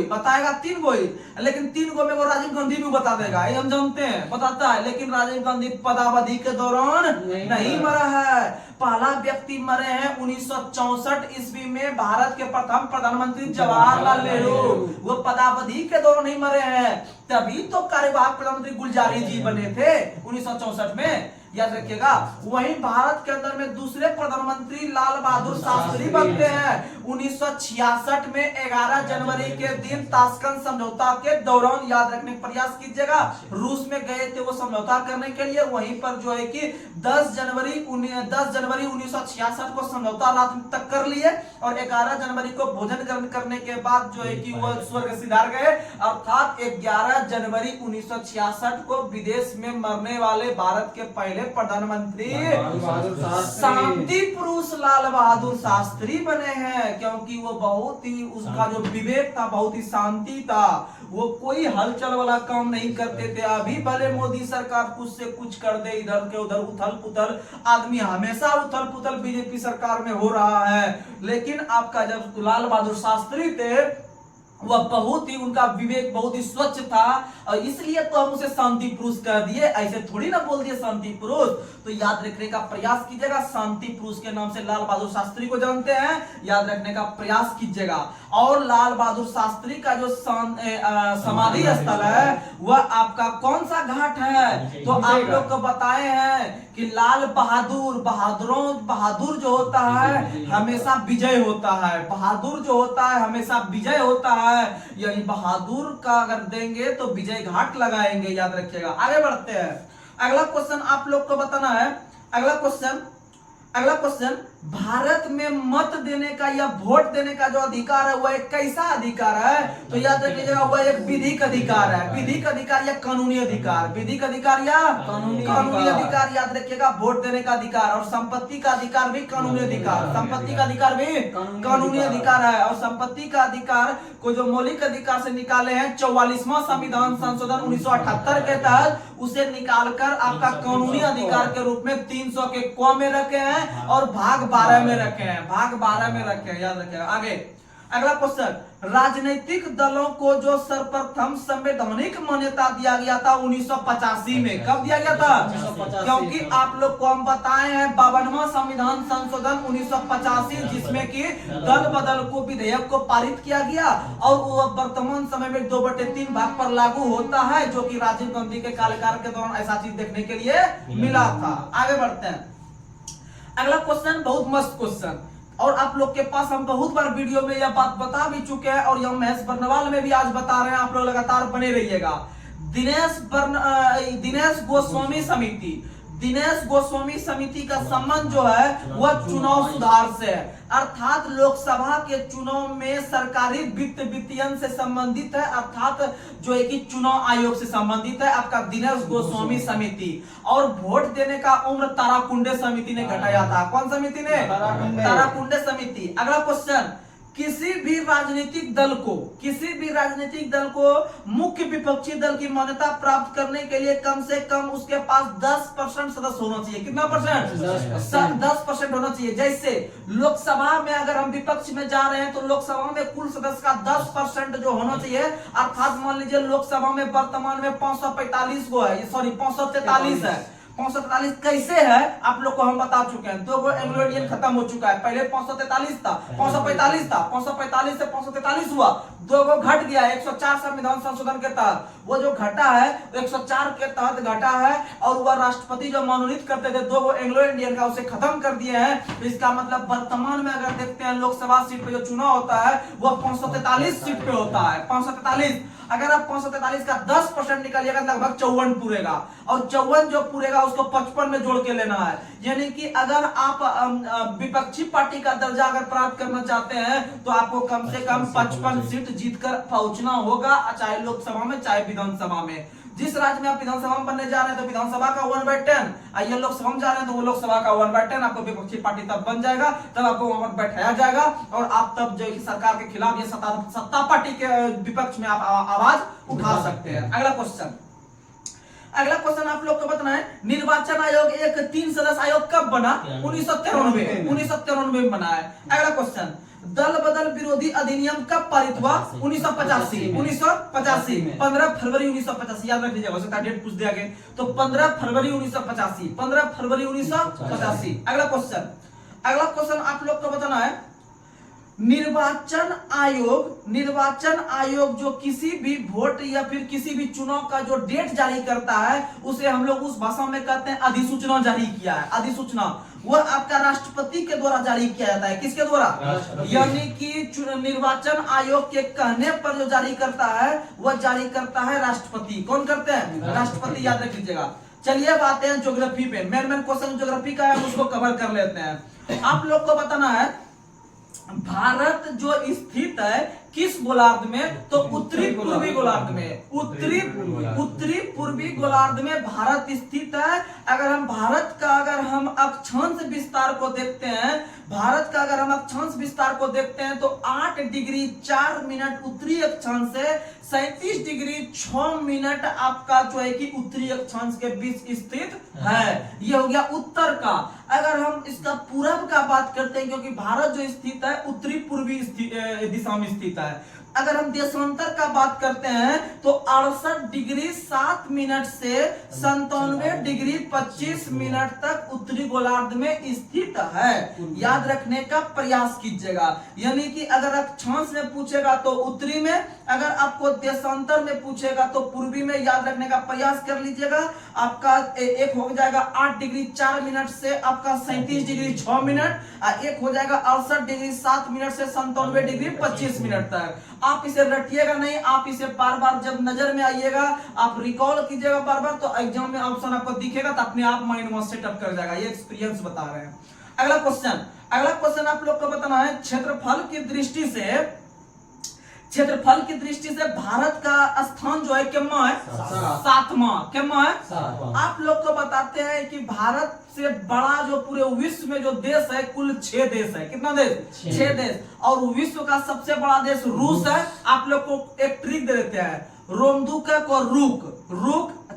ही, लेकिन 3 गो में वो राजीव गांधी भी बता देगा, ये हम जानते हैं, बताता है। लेकिन राजीव गांधी पदावधि के दौरान नहीं मरा है। पहला व्यक्ति मरे हैं 1964 ईस्वी में, भारत के प्रथम प्रधानमंत्री जवाहरलाल नेहरू, वो पदावधि के दौरान नहीं मरे हैं, तभी तो कार्यवाहक प्रधानमंत्री गुलजारी जी बने थे 1964 में, याद रखिएगा। वहीं भारत के अंदर में दूसरे प्रधानमंत्री लाल बहादुर शास्त्री बनते हैं 1966 में 11 जनवरी के दिन ताशकंद समझौता के दौरान, याद रखने का प्रयास कीजिएगा। रूस में गए थे वो समझौता करने के लिए, वहीं पर जो है कि 10 जनवरी 1966 को समझौता रात तक कर लिए, और 11 जनवरी को भोजन करने के बाद जो है कि वो स्वर्ग सिधार गए। अर्थात 11 जनवरी 1966 को विदेश में मरने वाले भारत के पहले प्रधानमंत्री शांति पुरुष लाल बहादुर शास्त्री बने हैं, क्योंकि वो बहुत ही, उसका जो विवेक था बहुत ही शांति था। वो कोई हलचल वाला काम नहीं करते थे। अभी भले मोदी सरकार कुछ से कुछ कर दे, इधर के उधर उथल पुथल, आदमी हमेशा उथल पुथल बीजेपी सरकार में हो रहा है। लेकिन आपका जब लाल बहादुर शास्त्री थे वह बहुत ही, उनका विवेक बहुत ही स्वच्छ था और इसलिए तो हम उसे शांति पुरुष कह दिए, ऐसे थोड़ी ना बोल दिए शांति पुरुष। तो याद रखने का प्रयास कीजिएगा, शांति पुरुष के नाम से लाल बहादुर शास्त्री को जानते हैं, याद रखने का प्रयास कीजिएगा। और लाल बहादुर शास्त्री का जो समाधि स्थल है वह आपका कौन सा घाट है? तो आप लोग को बताए हैं कि लाल बहादुर जो होता है हमेशा विजय होता है, बहादुर जो होता है हमेशा विजय होता है, यानी बहादुर का अगर देंगे तो विजय घाट लगाएंगे, याद रखिएगा। आगे बढ़ते हैं, अगला क्वेश्चन आप लोग को बताना है। अगला क्वेश्चन भारत में मत देने का या वोट देने का जो अधिकार है वह एक कैसा अधिकार है? तो याद रखिएगा वह एक विधिक अधिकार है, विधिक अधिकार या कानूनी अधिकार, विधिक अधिकार या कानूनी अधिकार, याद रखिएगा। वोट देने का अधिकार और संपत्ति का अधिकार भी कानूनी अधिकार, संपत्ति का अधिकार भी कानूनी अधिकार है। और संपत्ति का अधिकार को जो मौलिक अधिकार से निकाले हैं 44वां संविधान संशोधन 1978 के तहत, उसे निकालकर आपका कानूनी अधिकार के रूप में 300 के क में रखे हैं और भाग 12 में रखे हैं, भाग 12 में रखे हैं, याद रखिएगा। आगे अगला क्वेश्चन, राजनीतिक दलों को जो सर्वप्रथम संवैधानिक मान्यता दिया गया था 1985 में, कब दिया गया था? क्योंकि आप लोग को हम बताए हैं 52वां संविधान संशोधन 1985, जिसमें कि दल बदल को विधेयक को पारित किया गया और वो वर्तमान समय में 2/3 भाग पर लागू होता है, जो कि राजीव गांधी के कार्यकाल के दौरान ऐसा चीज देखने के लिए मिला था। आगे बढ़ते हैं, अगला क्वेश्चन बहुत मस्त क्वेश्चन, और आप लोग के पास हम बहुत बार वीडियो में यह बात बता भी चुके हैं और यह महेश बर्नवाल में भी आज बता रहे हैं, आप लोग लगातार बने रहिएगा। दिनेश गोस्वामी समिति का संबंध जो है वह चुनाव सुधार से है, अर्थात लोकसभा के चुनाव में सरकारी वित्तीयन से संबंधित है, अर्थात जो है कि चुनाव आयोग से संबंधित है आपका दिनेश गोस्वामी समिति। और वोट देने का उम्र ताराकुंडे समिति ने घटाया था। कौन समिति ने? ताराकुंडे समिति। अगला क्वेश्चन, किसी भी राजनीतिक दल को मुख्य विपक्षी दल की मान्यता प्राप्त करने के लिए कम से कम उसके पास 10% सदस्य होना चाहिए। कितना परसेंट? 10% होना चाहिए। जैसे लोकसभा में अगर हम विपक्ष में जा रहे हैं तो लोकसभा में कुल सदस्य का 10% जो होना चाहिए, अर्थात मान लीजिए लोकसभा में वर्तमान में 545 को है, सॉरी 543 है। 543 कैसे है आप लोग को हम बता चुके हैं, 2 गो एंग्लो इंडियन खत्म हो चुका है, पहले 543 था, 545 था, 545 से 543 हुआ, 2 गो घट गया 104 संविधान संशोधन के तहत। वो जो घटा है 104 के तहत घटा है और वह राष्ट्रपति जो मनोनीत करते थे 2 गो एंग्लो इंडियन का, उसे खत्म कर दिए हैं। तो इसका मतलब वर्तमान में अगर देखते हैं लोकसभा सीट पे जो चुनाव होता है वह 543 सीट पे होता है, 543। अगर आप 543 का 10% निकालिएगा लगभग 54 पूरेगा, और 54 जो पूरेगा उसको 55 में जोड़ के लेना है। यानी कि अगर आप विपक्षी पार्टी का दर्जा अगर प्राप्त करना चाहते हैं तो आपको कम से कम 55 सीट जीतकर पहुंचना होगा, चाहे लोकसभा में चाहे विधानसभा में। जिस राज्य में आप विधानसभा में बनने जा रहे हैं तो विधानसभा का 1/10, ये लोकसभा में जा रहे हैं तो वो लोकसभा का 1/10, आपको विपक्षी पार्टी तब बन जाएगा, तब आपको वहां पर बैठाया जाएगा और आप तब जो है सरकार के खिलाफ ये सत्ता पार्टी के विपक्ष में आप आवाज उठा सकते हैं। अगला क्वेश्चन आप लोग को बताना है, निर्वाचन आयोग एक 3 सदस्य आयोग कब बना? 1993 में बना है। अगला क्वेश्चन, दल बदल विरोधी अधिनियम कब पारित हुआ? 1985 में 15 फरवरी 1985, याद रख लीजिएगा, हो सकता है डेट पूछ दिया गया, तो 15 फरवरी 1985। अगला क्वेश्चन आप लोग को बताना है, निर्वाचन आयोग जो किसी भी वोट या फिर किसी भी चुनाव का जो डेट जारी करता है उसे हम लोग उस भाषा में कहते हैं अधिसूचना जारी किया है। अधिसूचना वह आपका राष्ट्रपति के द्वारा जारी किया जाता है। किसके द्वारा? यानी कि निर्वाचन आयोग के कहने पर जो जारी करता है वह जारी करता है राष्ट्रपति। कौन करते हैं? राष्ट्रपति, याद रख लीजिएगा। चलिए अब आते हैं ज्योग्राफी पे। मेन क्वेश्चन ज्योग्राफी का है, उसको कवर कर लेते हैं। आप लोग को बताना है, भारत जो स्थित है किस गोलार्ध में? तो उत्तरी पूर्वी गोलार्ध में। उत्तरी पूर्वी गोलार्ध में भारत स्थित है। अगर हम भारत का अक्षांश विस्तार को देखते हैं, भारत का अगर हम अक्षांश विस्तार को देखते हैं तो 8 डिग्री 4 मिनट उत्तरी अक्षांश से 37 डिग्री 6 मिनट आपका जो है कि उत्तरी अक्षांश के बीच स्थित है। ये हो गया उत्तर का। अगर हम इसका पूरब का बात करते हैं, क्योंकि भारत जो स्थित है उत्तरी पूर्वी दिशा में स्थित है। अगर हम देशांतर का बात करते हैं तो 68 डिग्री 7 मिनट से 97 डिग्री 25 मिनट तक उत्तरी गोलार्ध में स्थित है। याद रखने का प्रयास कीजिएगा। यानी कि अगर अक्षांश में पूछेगा तो उत्तरी में, अगर आपको देशांतर में पूछेगा तो पूर्वी में। याद रखने का प्रयास कर लीजिएगा। आपका एक हो जाएगा 8 डिग्री 4 मिनट से आपका 37 डिग्री 6 मिनट, और एक हो जाएगा 68 डिग्री 7 मिनट से 97 डिग्री 25 मिनट तक। आप इसे रटिएगा नहीं, आप इसे बार बार जब नजर में आइएगा आप रिकॉल कीजिएगा बार बार, तो एग्जाम में ऑप्शन आपको दिखेगा तो अपने आप माइंड में सेटअप कर जाएगा। ये एक्सपीरियंस बता रहे हैं। अगला क्वेश्चन आप लोग को बताना है, क्षेत्रफल की दृष्टि से भारत का स्थान जो है कितना है? 7वां। कितना है? आप लोग को बताते हैं कि भारत से बड़ा जो पूरे विश्व में जो देश है कुल 6 देश है। कितना देश? 6 देश। और विश्व का सबसे बड़ा देश रूस है। आप लोग को एक ट्रिक दे देते हैं, रोमदुकक और रुक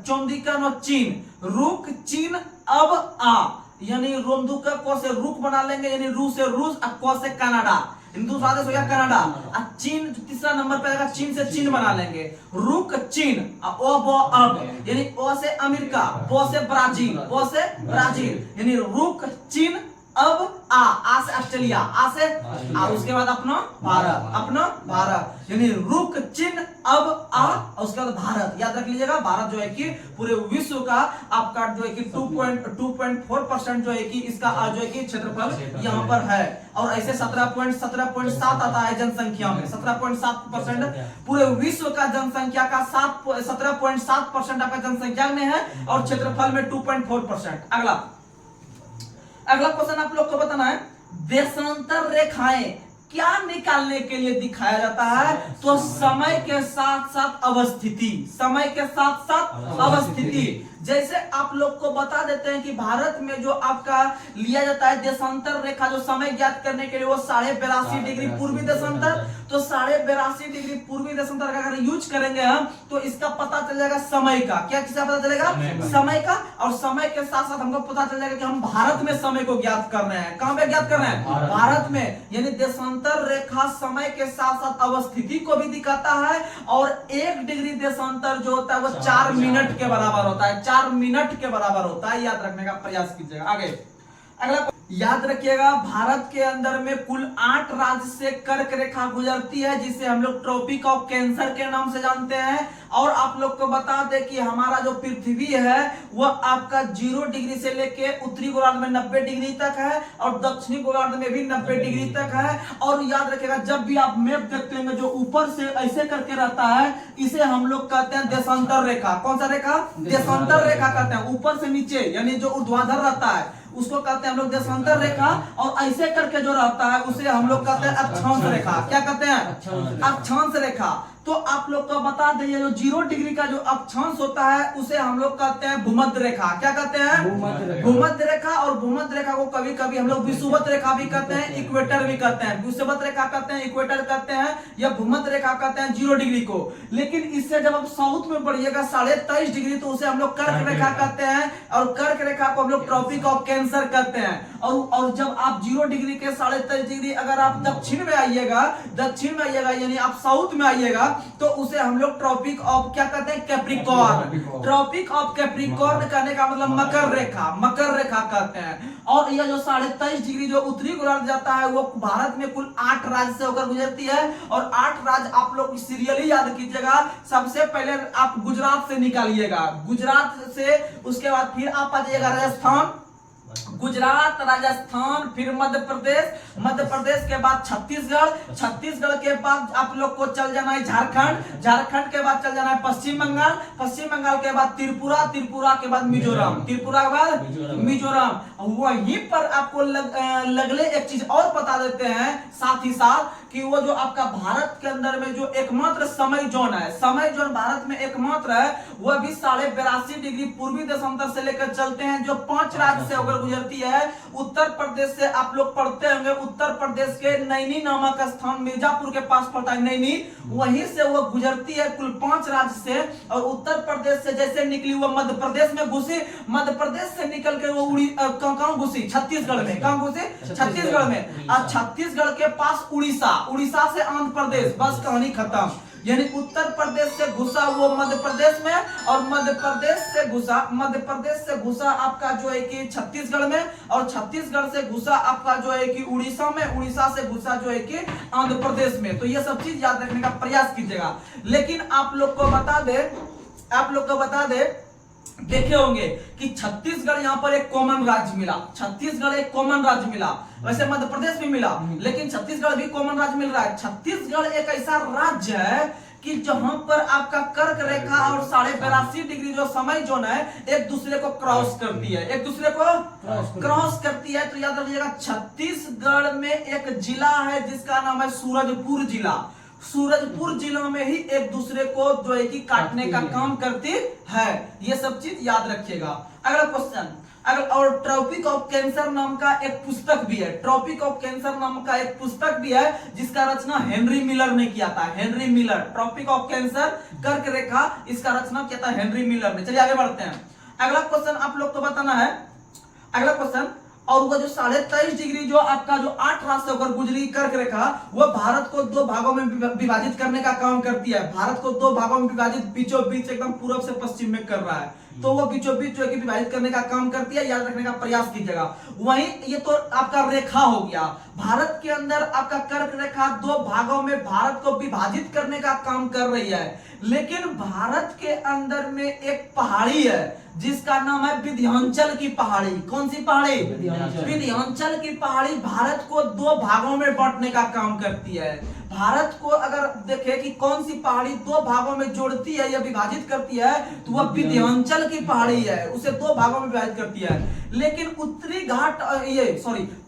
चौंदिकन और चीन, रुक चीन अब आ, यानी रोमदुकक को से रुक बना लेंगे, यानी रूस से रूस, को से कनाडा, दूसरा देश हो गया कनाडा। चीन तीसरा नंबर पे आएगा, चीन से चीन बना लेंगे, रुक चीन, ओ बो अब, यानी ओ से अमेरिका, बो से ब्राजील, यानी रुक चीन अब आ से ऑस्ट्रेलिया, आ से आ, उसके बाद अपना भारत, यानी रुक चीन अब आ, उसके बाद भारत। याद रख लीजिएगा, भारत जो है कि पूरे विश्व का आपका जो है कि 2.4% जो है कि इसका जो है कि क्षेत्रफल यहाँ पर है। और ऐसे 17.7 आता है जनसंख्या में। 17.7% पूरे विश्व का जनसंख्या का 17.7% आपका जनसंख्या में है, और क्षेत्रफल में 2.4%। अगला क्वेश्चन आप लोग को बताना है, देशांतर रेखाएं क्या निकालने के लिए दिखाया जाता है? तो समय के साथ साथ अवस्थिति। जैसे आप लोग को बता देते हैं कि भारत में जो आपका लिया जाता है देशांतर रेखा, जो समय ज्ञात करने के लिए वो 82.5 डिग्री पूर्वी देशांतर। तो 82.5 डिग्री पूर्वी देशांतर का अगर यूज करेंगे हम तो इसका पता चल जाएगा समय का। क्या किसका पता चलेगा? समय का। और समय के साथ साथ हमको पता चल जाएगा कि हम भारत में समय को ज्ञात कर रहे हैं। कहां पे ज्ञात कर रहे हैं? भारत में। यानी देशांतर रेखा समय के साथ साथ अवस्थिति को भी दिखाता है, और 1 डिग्री देशांतर जो होता है वो 4 मिनट के बराबर होता है। 4 मिनट के बराबर होता है। याद रखने का प्रयास कीजिएगा। आगे अगला याद रखिएगा, भारत के अंदर में कुल 8 राज्य से कर्क रेखा गुजरती है, जिसे हम लोग ट्रॉपिक ऑफ कैंसर के नाम से जानते हैं। और आप लोग को बता दें कि हमारा जो पृथ्वी है वह आपका 0 डिग्री से लेके उत्तरी गोलार्ध में 90 डिग्री तक है, और दक्षिणी गोलार्ध में भी 90 डिग्री तक है। और याद रखिएगा, जब भी आप मैप देखते हैं जो ऊपर से ऐसे करके रहता है, इसे हम लोग कहते हैं देशांतर रेखा। कौन सा रेखा? देशांतर रेखा कहते हैं। ऊपर से नीचे यानी जो ऊर्ध्वाधर रहता है उसको कहते हैं हम लोग देशांतर रेखा, और ऐसे करके जो रहता है उसे हम लोग कहते हैं अक्षांश रेखा। क्या कहते हैं? अक्षांश रेखा। तो आप लोग को बता दें, जो 0 डिग्री का जो अक्षांश होता है उसे हम लोग कहते हैं भूमध्य रेखा। क्या कहते हैं? भूमध्य रेखा। और भूमध्य रेखा को कभी कभी हम लोग विषुवत रेखा भी कहते हैं, इक्वेटर भी कहते हैं। विषुवत रेखा कहते हैं, इक्वेटर कहते हैं, या भूमध्य रेखा कहते हैं 0 डिग्री को। लेकिन इससे जब आप साउथ में बढ़िएगा 23.5 डिग्री, तो उसे हम लोग कर्क रेखा कहते हैं, और कर्क रेखा को हम लोग ट्रॉपिक ऑफ कैंसर कहते हैं। और जब आप 0 डिग्री के 23.5 डिग्री अगर आप दक्षिण में आइएगा यानी आप साउथ में आइएगा, तो उसे हम लोग ट्रॉपिक ऑफ क्या कहते हैं? कैप्रिकॉर्न। ट्रॉपिक ऑफ कैप्रिकॉर्न कहने का मतलब मकर रेखा कहते हैं। और यह जो 23.5 डिग्री जो उत्तरी गोलार्ध जाता है वो भारत में कुल 8 राज्य से होकर गुजरती है। और 8 राज्य आप लोग सीरियली याद कीजिएगा। सबसे पहले आप गुजरात से निकालिएगा, गुजरात से उसके बाद फिर आप आ जाइएगा राजस्थान, गुजरात, राजस्थान, फिर मध्य प्रदेश, मध्य प्रदेश के बाद छत्तीसगढ़, छत्तीसगढ़ के बाद आप लोग को चल जाना है झारखंड, झारखंड के बाद चल जाना है पश्चिम बंगाल, पश्चिम बंगाल के बाद त्रिपुरा, त्रिपुरा के बाद मिजोरम, त्रिपुरा के बाद मिजोरम। वहीं पर आपको लगले एक चीज और बता देते हैं साथ ही साथ कि वो जो आपका भारत के अंदर में जो एकमात्र समय जोन है, समय जोन भारत में एकमात्र है, वह भी 82.5 डिग्री पूर्वी देशांतर से लेकर चलते हैं, जो 5 राज्य से होकर गुजरती है। उत्तर प्रदेश से आप लोग पढ़ते होंगे, उत्तर प्रदेश के नैनी नामक स्थान मिर्जापुर के पास पड़ता है नैनी, वहीं से वो गुजरती है कुल 5 राज्य से। और उत्तर प्रदेश से जैसे निकली वो मध्य प्रदेश में घुसी, मध्य प्रदेश से निकल के वो कहां घुसी, छत्तीसगढ़ में। कहां घुसी? छत्तीसगढ़ में। और छत्तीसगढ़ के पास उड़ीसा, उड़ीसा से आंध्र प्रदेश, बस कहानी खत्म। यानी उत्तर प्रदेश से घुसा वो मध्य प्रदेश में, और मध्य प्रदेश से घुसा आपका जो है कि छत्तीसगढ़ में, और छत्तीसगढ़ से घुसा आपका जो है कि उड़ीसा में, उड़ीसा से घुसा जो है कि आंध्र प्रदेश में। तो ये सब चीज याद रखने का प्रयास कीजिएगा। लेकिन आप लोग को बता दे देखे होंगे कि छत्तीसगढ़ यहाँ पर एक कॉमन राज्य मिला, छत्तीसगढ़ एक कॉमन राज्य मिला, वैसे मध्य प्रदेश भी मिला, लेकिन छत्तीसगढ़ भी कॉमन राज्य मिल रहा है। छत्तीसगढ़ एक ऐसा राज्य है कि जहां पर आपका कर्क रेखा और 82.5 डिग्री जो समय जोन है एक दूसरे को क्रॉस करती है, एक दूसरे को क्रॉस करती है। तो याद रखिएगा छत्तीसगढ़ में एक जिला है जिसका नाम है सूरजपुर जिला। सूरजपुर जिला में ही एक दूसरे को जो है कि काटने का काम करती है। ये सब चीज याद रखिएगा। अगला क्वेश्चन, और ट्रॉपिक ऑफ कैंसर नाम का एक पुस्तक भी है, ट्रॉपिक ऑफ कैंसर नाम का एक पुस्तक भी है जिसका रचना हेनरी मिलर ने किया था। Henry Miller, Tropic of Cancer, कर्क रेखा, इसका रचना किया था हेनरी मिलर ने। चलिए आगे बढ़ते हैं। अगला क्वेश्चन आप लोग को बताना है, अगला क्वेश्चन, और वो जो 23.5 डिग्री जो आपका जो 8 राशि से होकर गुजरी कर्क रेखा, वो भारत को 2 भागों में विभाजित करने का काम करती है। भारत को 2 भागों में विभाजित बीचों बीच एकदम पूर्व से पश्चिम में कर रहा है, तो वो बीचों बीच जो है कि विभाजित करने का काम करती है। याद रखने का प्रयास कीजिएगा। वहीं ये तो आपका रेखा हो गया। भारत के अंदर आपका कर्क रेखा 2 भागों में भारत को विभाजित करने का काम कर रही है, लेकिन भारत के अंदर में एक पहाड़ी है जिसका नाम है विंध्याचल की पहाड़ी। कौन सी पहाड़ी? विंध्याचल की पहाड़ी भारत को 2 भागों में बांटने का काम करती है। भारत को अगर देखें कि कौन सी पहाड़ी 2 भागों में जोड़ती है या विभाजित करती है, तो वह विंध्याचल की पहाड़ी है, उसे 2 भागों में विभाजित करती है। लेकिन उत्तरी घाट,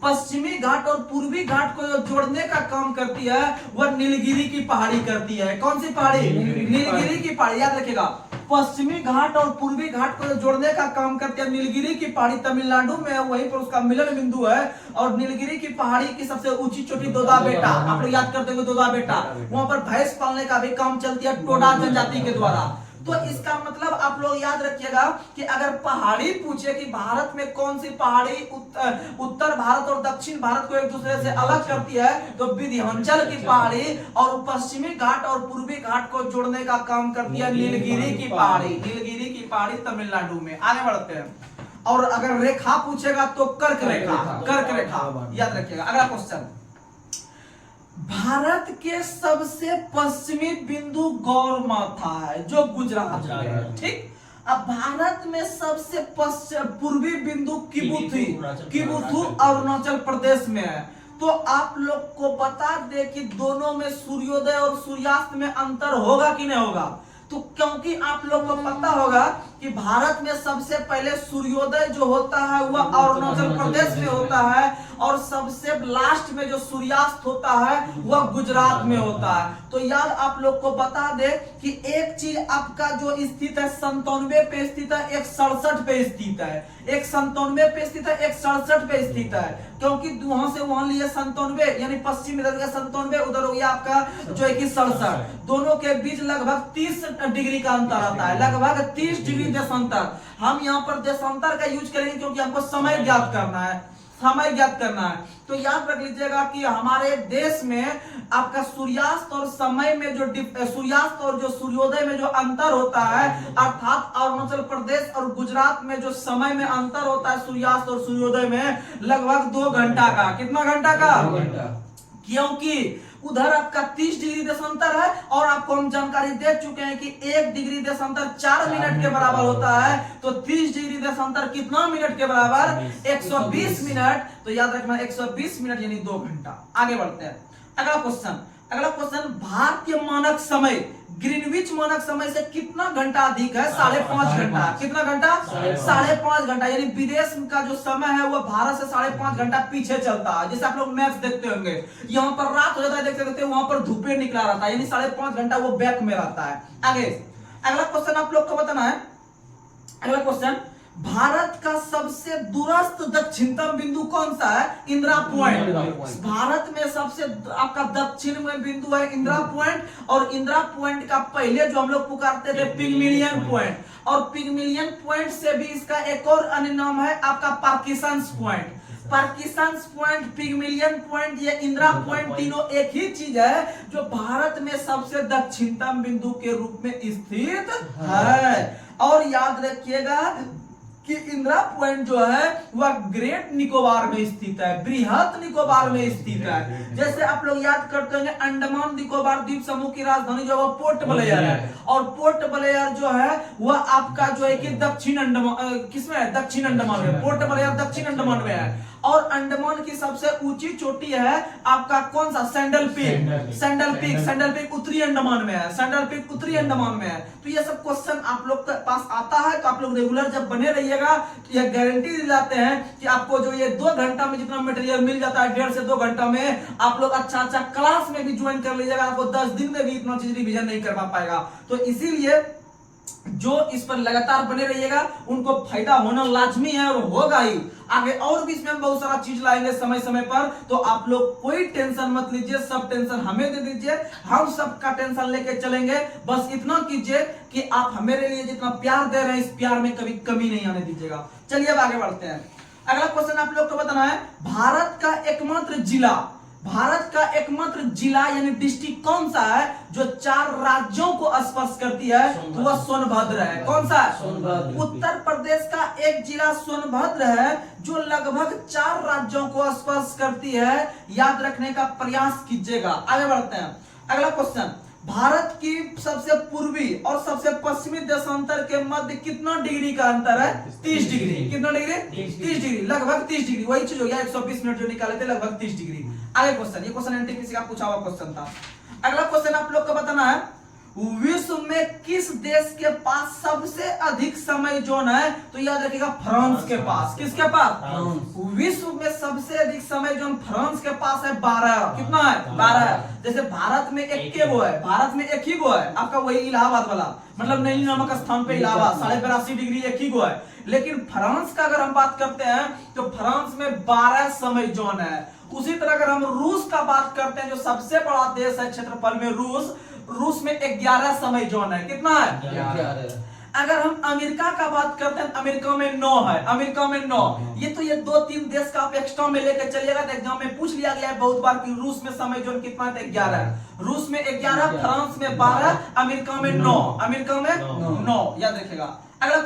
पश्चिमी घाट और पूर्वी घाट को जोड़ने का काम करती है वह नीलगिरी की पहाड़ी करती है। कौन सी पहाड़ी? नीलगिरी की पहाड़ी। याद रखिएगा, पश्चिमी घाट और पूर्वी घाट को जोड़ने का काम करती है नीलगिरी की पहाड़ी। तमिलनाडु में है, वहीं पर उसका मिलन बिंदु है। और नीलगिरी की पहाड़ी की सबसे ऊंची चोटी दोदा बेटा, आप लोग याद करते होंगे दोदा बेटा, वहां पर भैंस पालने का भी काम चलती है टोडा जनजाति के द्वारा। तो इसका मतलब आप लोग याद रखिएगा कि अगर पहाड़ी पूछे कि भारत में कौन सी पहाड़ी उत्तर भारत और दक्षिण भारत को एक दूसरे से अलग करती है, तो विंध्याचल की पहाड़ी, और पश्चिमी घाट और पूर्वी घाट को जोड़ने का काम करती है नीलगिरी की पहाड़ी। नीलगिरी की पहाड़ी तमिलनाडु में। आगे बढ़ते हैं। और अगर रेखा पूछेगा तो कर्क रेखा, कर्क रेखा याद रखिएगा। अगला क्वेश्चन, भारत के सबसे पश्चिमी बिंदु गौरमाथा है जो गुजरात में है। ठीक, अब भारत में सबसे पूर्वी बिंदु किबुथु अरुणाचल प्रदेश में है। तो आप लोग को बता दे कि दोनों में सूर्योदय और सूर्यास्त में अंतर होगा कि नहीं होगा। तो क्योंकि आप लोग को पता होगा कि भारत में सबसे पहले सूर्योदय जो होता है वह अरुणाचल प्रदेश में होता है, और सबसे लास्ट में जो सूर्यास्त होता है वह गुजरात में होता है। तो याद आप लोग को बता दे कि एक चीज आपका जो स्थित है 97 पे स्थित है, एक 67 पे स्थित है, एक 97 पे स्थित है, एक 67 पे स्थित है। क्योंकि वहां से वहां लिए 97, यानी पश्चिम इधर गया 97, उधर हो गया आपका जो है कि 67। दोनों के बीच लगभग 30 डिग्री का अंतर आता है, लगभग 30 डिग्री देशांतर। हम यहाँ पर देशांतर का यूज करेंगे क्योंकि हमको समय ज्ञात करना है, समय ज्ञात करना है। तो याद रख लीजिएगा कि हमारे देश में आपका सूर्यास्त और समय में जो सूर्यास्त और जो सूर्योदय में जो अंतर होता है, अर्थात अरुणाचल प्रदेश और गुजरात में जो समय में अंतर होता है सूर्यास्त और सूर्योदय में लगभग 2 घंटा का। कितना घंटा का? 2 घंटा। क्योंकि उधर आपका 30 डिग्री देशांतर है, और आपको हम जानकारी दे चुके हैं कि 1 डिग्री देशांतर 4 मिनट के बराबर होता है। तो 30 डिग्री देशांतर कितना मिनट के बराबर? 120 मिनट। तो याद रखना 120 मिनट यानी 2 घंटा। आगे बढ़ते हैं, अगला क्वेश्चन, भारतीय मानक समय ग्रीनविच मानक समय से कितना घंटा अधिक है? 5.5 घंटा। कितना घंटा? 5.5 घंटा। यानी विदेश का जो समय है वो भारत से 5.5 घंटा पीछे चलता है। जैसे आप लोग मैच देखते होंगे, यहाँ पर रात हो जाता है, देखते देखते वहां पर धूपे निकला रहता है, यानी 5.5 घंटा वो बैक में रहता है। आगे अगला क्वेश्चन आप लोग को बताना है। अगला क्वेश्चन, भारत का सबसे दूरस्थ दक्षिणतम बिंदु कौन सा है? इंदिरा पॉइंट। भारत में सबसे आपका दक्षिण में बिंदु है इंदिरा पॉइंट, और इंदिरा पॉइंट का पहले जो हम लोग पुकारते थे पिगमिलियन पॉइंट, और पिगमिलियन पॉइंट से भी इसका एक और अन्य नाम है आपका Parkinson's point. Parkinson's point, Pygmalion point, ये इंदिरा पॉइंट, तीनों एक ही चीज है जो भारत में सबसे दक्षिणतम बिंदु के रूप में स्थित है। और याद रखिएगा कि इंदिरा पॉइंट जो है वह ग्रेट निकोबार में स्थित है, बृहत निकोबार में स्थित है। जैसे आप लोग याद करते होंगे अंडमान निकोबार द्वीप समूह की राजधानी जो है पोर्ट ब्लेयर है, और पोर्ट ब्लेयर जो है वह आपका जो है कि दक्षिण अंडमान, किसमें है? दक्षिण अंडमान में। पोर्ट ब्लेयर दक्षिण अंडमान में है। और अंडमान की सबसे ऊंची चोटी है आपका कौन सा? सैंडल पीक उत्तरी अंडमान में है। सैंडल पीक उत्तरी अंडमान में है। तो ये सब क्वेश्चन आप लोग के पास आता है, तो आप लोग रेगुलर जब बने रहिएगा तो ये गारंटी दिलाते हैं कि आपको जो ये 2 घंटा में जितना मटेरियल मिल जाता है, 1.5 से 2 घंटा में आप लोग अच्छा क्लास में भी ज्वाइन कर लीजिएगा। आपको 10 दिन में भी इतना चीज रिवीजन नहीं कर पाएगा। तो इसीलिए जो इस पर लगातार बने रहिएगा उनको फायदा होना लाजमी है, और होगा ही। आगे और भी इसमें हम बहुत सारा चीज लाएंगे समय समय पर, तो आप लोग कोई टेंशन मत लीजिए, सब टेंशन हमें दे दीजिए, हम सबका टेंशन लेके चलेंगे। बस इतना कीजिए कि आप हमारे लिए जितना प्यार दे रहे हैं, इस प्यार में कभी कमी नहीं आने दीजिएगा। चलिए अब आगे बढ़ते हैं। अगला क्वेश्चन आप लोग को बताना है, भारत का एकमात्र जिला यानी डिस्ट्रिक्ट कौन सा है जो 4 राज्यों को स्पर्श करती है? तो वह सोनभद्र है। कौन सा? सोनभद्र। उत्तर प्रदेश का एक जिला सोनभद्र है जो लगभग 4 राज्यों को स्पर्श करती है। याद रखने का प्रयास कीजिएगा। आगे बढ़ते हैं। अगला क्वेश्चन, भारत की सबसे पूर्वी और सबसे पश्चिमी देशांतर के मध्य कितना डिग्री का अंतर है? 30 डिग्री। कितना डिग्री? 30 डिग्री, लगभग 30 डिग्री। वही चीज हो गया 120 मिनट जो निकाले थे, लगभग 30 डिग्री। आगे क्वेश्चन, ये क्वेश्चन एनटीपीसी का पूछा हुआ क्वेश्चन था। अगला क्वेश्चन आप लोग को बताना है, विश्व में किस देश के पास सबसे अधिक समय जोन है? तो याद रखिएगा फ्रांस के पास। किसके पास? विश्व में सबसे अधिक समय जोन फ्रांस के पास है 12। कितना है? 12। जैसे भारत में एक गो है, भारत में एक ही गो है आपका, वही इलाहाबाद वाला, मतलब नैनी नामक स्थान पे इलाहाबाद 82.5 डिग्री एक ही गो है। लेकिन फ्रांस का अगर हम बात करते हैं तो फ्रांस में 12 समय जोन है। उसी तरह अगर हम रूस का बात करते हैं, जो सबसे बड़ा देश है क्षेत्रफल में, रूस में 11 समय जोन है। कितना है? 11। अगर हम अमेरिका का बात करते हैं, अमेरिका में 9 है। अमेरिका में 9। ये तो ये 2-3 देश का आप एक्स्ट्रा में लेकर चलिएगा तो एग्जाम में पूछ लिया गया है बहुत बार कि रूस में समय जोन कितना है? 11 है। रूस में 11, फ्रांस में 12, अमेरिका में 9। अमेरिका में 9, याद रखिएगा। अगला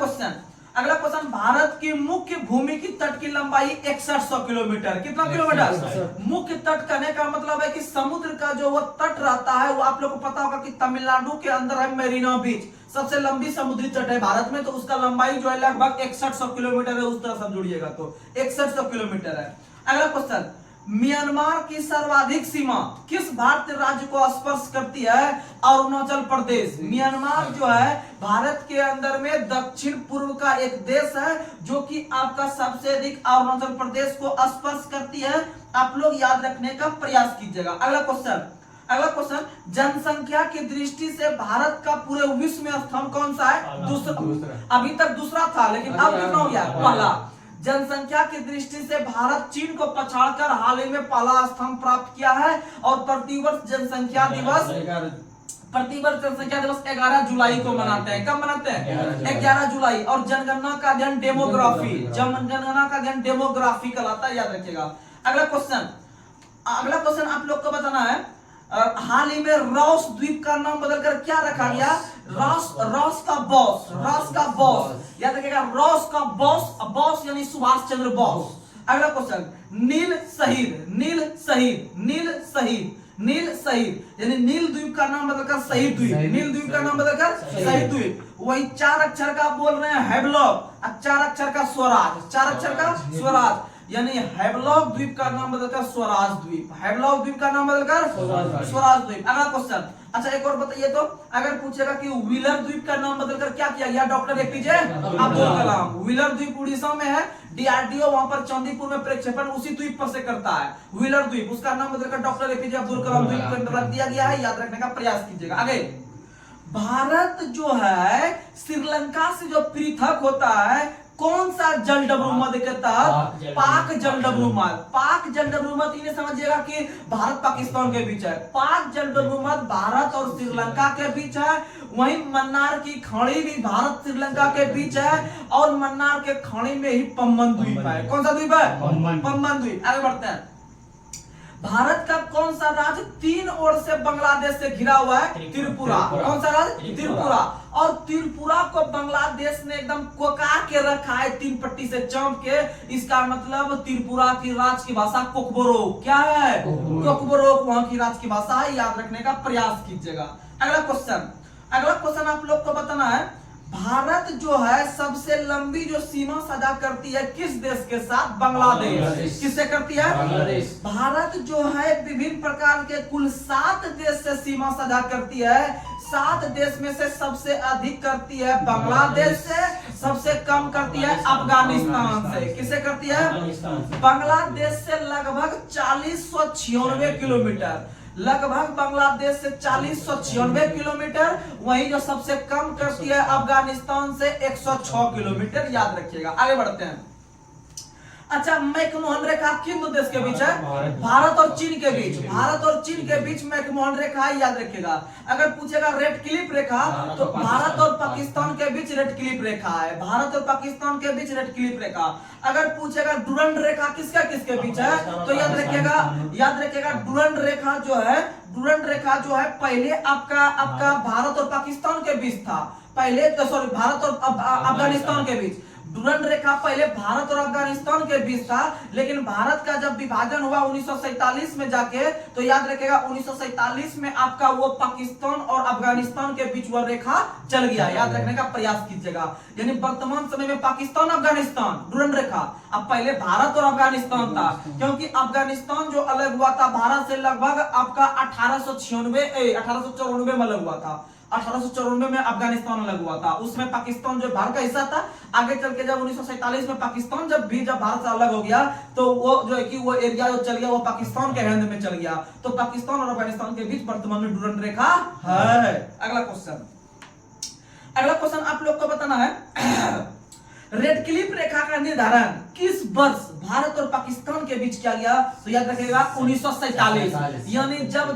क्वेश्चन, भारत की मुख्य भूमि की तट की लंबाई 6100 किलोमीटर। कितना किलोमीटर? मुख्य तट कहने का मतलब है कि समुद्र का जो वो तट रहता है, वो आप लोग को पता होगा कि तमिलनाडु के अंदर है मरीना बीच, सबसे लंबी समुद्री तट है भारत में। तो उसका लंबाई जो है लगभग 6100 किलोमीटर है। उस तरह से जुड़िएगा तो 6100 किलोमीटर है। अगला क्वेश्चन, म्यांमार की सर्वाधिक सीमा किस भारतीय राज्य को स्पर्श करती है? अरुणाचल प्रदेश। म्यांमार जो है भारत के अंदर में दक्षिण पूर्व का एक देश है जो कि आपका सबसे अधिक अरुणाचल प्रदेश को स्पर्श करती है। आप लोग याद रखने का प्रयास कीजिएगा। अगला क्वेश्चन, जनसंख्या की दृष्टि से भारत का पूरे विश्व में स्थान कौन सा है? दूसरा। अभी तक दूसरा था, लेकिन अब कितना हो गया? पहला। जनसंख्या की दृष्टि से भारत चीन को पछाड़कर हाल ही में पहला स्थान प्राप्त किया है। और प्रतिवर्ष जनसंख्या दिवस 11 जुलाई को मनाते हैं। कब मनाते हैं? 11 जुलाई। और जनगणना का अध्ययन डेमोग्राफी कहलाता है, याद रखिएगा। अगला क्वेश्चन आप लोग को बताना है, हाल ही में रॉस द्वीप का नाम बदलकर क्या रखा गया? रॉस का बॉस, याद रखिएगा। रॉस का बॉस यानी सुभाष चंद्र बोस। अगला क्वेश्चन, नील शहीद नील शहीद, यानी नील द्वीप का नाम बदलकर शहीद द्वीप, नील द्वीप का नाम बदलकर शहीद द्वीप। वही 4 अक्षर का बोल रहे हैं हैवलॉक, 4 अक्षर का स्वराज, 4 अक्षर का स्वराज, यानी हैवलॉक द्वीप का नाम बदलकर स्वराज द्वीप, हैवलॉक द्वीप का नाम बदलकर स्वराज द्वीप। अगला क्वेश्चन, अच्छा एक और बताइए तो, अगर पूछेगा कि व्हीलर द्वीप का नाम बदलकर क्या किया गया doctor APJ Abdul Kalam. Wheeler द्वीप उड़ीसा में है, डीआरडीओ वहां पर चांदीपुर में प्रक्षेपण उसी द्वीप पर से करता है, व्हीलर द्वीप, उसका नाम बदलकर डॉक्टर एपीजे अब्दुल कलाम द्वीप रख दिया गया है, याद रखने का प्रयास कीजिएगा। आगे, भारत जो है श्रीलंका से जो पृथक होता है, कौन सा जलडमरू मध के तहत? पाक जलडमरू मध। पाक जलडमरू मध इन्हें समझिएगा कि भारत पाकिस्तान के बीच है, पाक जलडमरू मध भारत और श्रीलंका के बीच है। वहीं मन्नार की खाड़ी भी भारत श्रीलंका के बीच है, और मन्नार के खाड़ी में ही पम्बन द्वीप है। कौन सा द्वीप है? पम्बन द्वीप। आगे बढ़ते हैं, भारत का कौन सा राज्य 3 ओर से बांग्लादेश से घिरा हुआ है? त्रिपुरा। कौन सा राज्य? त्रिपुरा। और त्रिपुरा को बांग्लादेश ने एकदम कोका के रखा है, 3 पट्टी से चांप के। इसका मतलब त्रिपुरा की राज की भाषा कोकबोरोक। क्या है? कोकबोरोक वहां की राज की भाषा है, याद रखने का प्रयास कीजिएगा। अगला क्वेश्चन आप लोग को बताना है, भारत जो है सबसे लंबी जो सीमा साझा करती है किस देश के साथ? बांग्लादेश। किससे करती है? बांग्लादेश। भारत जो है विभिन्न प्रकार के कुल 7 देश से सीमा साझा करती है। 7 देश में से सबसे अधिक करती है बांग्लादेश से, सबसे कम करती है अफगानिस्तान से। किससे करती है? बांग्लादेश से लगभग 4096 किलोमीटर, लगभग बांग्लादेश से 4096 किलोमीटर। वहीं जो सबसे कम करती है अफगानिस्तान से 106 किलोमीटर, याद रखिएगा। आगे बढ़ते हैं, अच्छा मैकमोहन रेखा किन दो देश के बीच है? भारत और चीन के बीच, भारत और चीन के बीच मैकमोहन रेखा है, याद रखिएगा। अगर पूछेगा रेड क्लिफ रेखा, तो भारत और पाकिस्तान के बीच रेड क्लिफ रेखा है, भारत और पाकिस्तान के बीच रेड क्लिफ रेखा। अगर पूछेगा डुरंड रेखा किसके बीच है, तो याद रखिएगा डुरंड रेखा जो है पहले आपका भारत और पाकिस्तान के बीच था, पहले तो सॉरी भारत और अफगानिस्तान के बीच। डुरंड रेखा पहले भारत और अफगानिस्तान के बीच था, लेकिन भारत का जब विभाजन हुआ 1947 में जाके, तो याद रखिएगा 1947 में आपका वो पाकिस्तान और अफगानिस्तान के बीच वह रेखा चल गया, याद रखने का प्रयास कीजिएगा। यानी वर्तमान समय में पाकिस्तान अफगानिस्तान डुरंड रेखा, अब पहले भारत और अफगानिस्तान था, क्योंकि अफगानिस्तान जो अलग हुआ था भारत से लगभग आपका 1894 में अलग हुआ था। 1894 में अफगानिस्तान अलग हुआ था, उसमें पाकिस्तान जो भारत का हिस्सा था। आगे चल के जब 1947 में पाकिस्तान जब भारत से अलग हो गया, तो वो जो है कि वो एरिया जो चल गया वो पाकिस्तान के हैंड में चल गया। तो पाकिस्तान और अफगानिस्तान के बीच वर्तमान में डुरंड रेखा है। अगला क्वेश्चन आप लोग को बताना है, रेड क्लिफ रेखा का निर्धारण किस वर्ष भारत और पाकिस्तान के बीच किया गया? तो याद रखिएगा 1947। यानी जब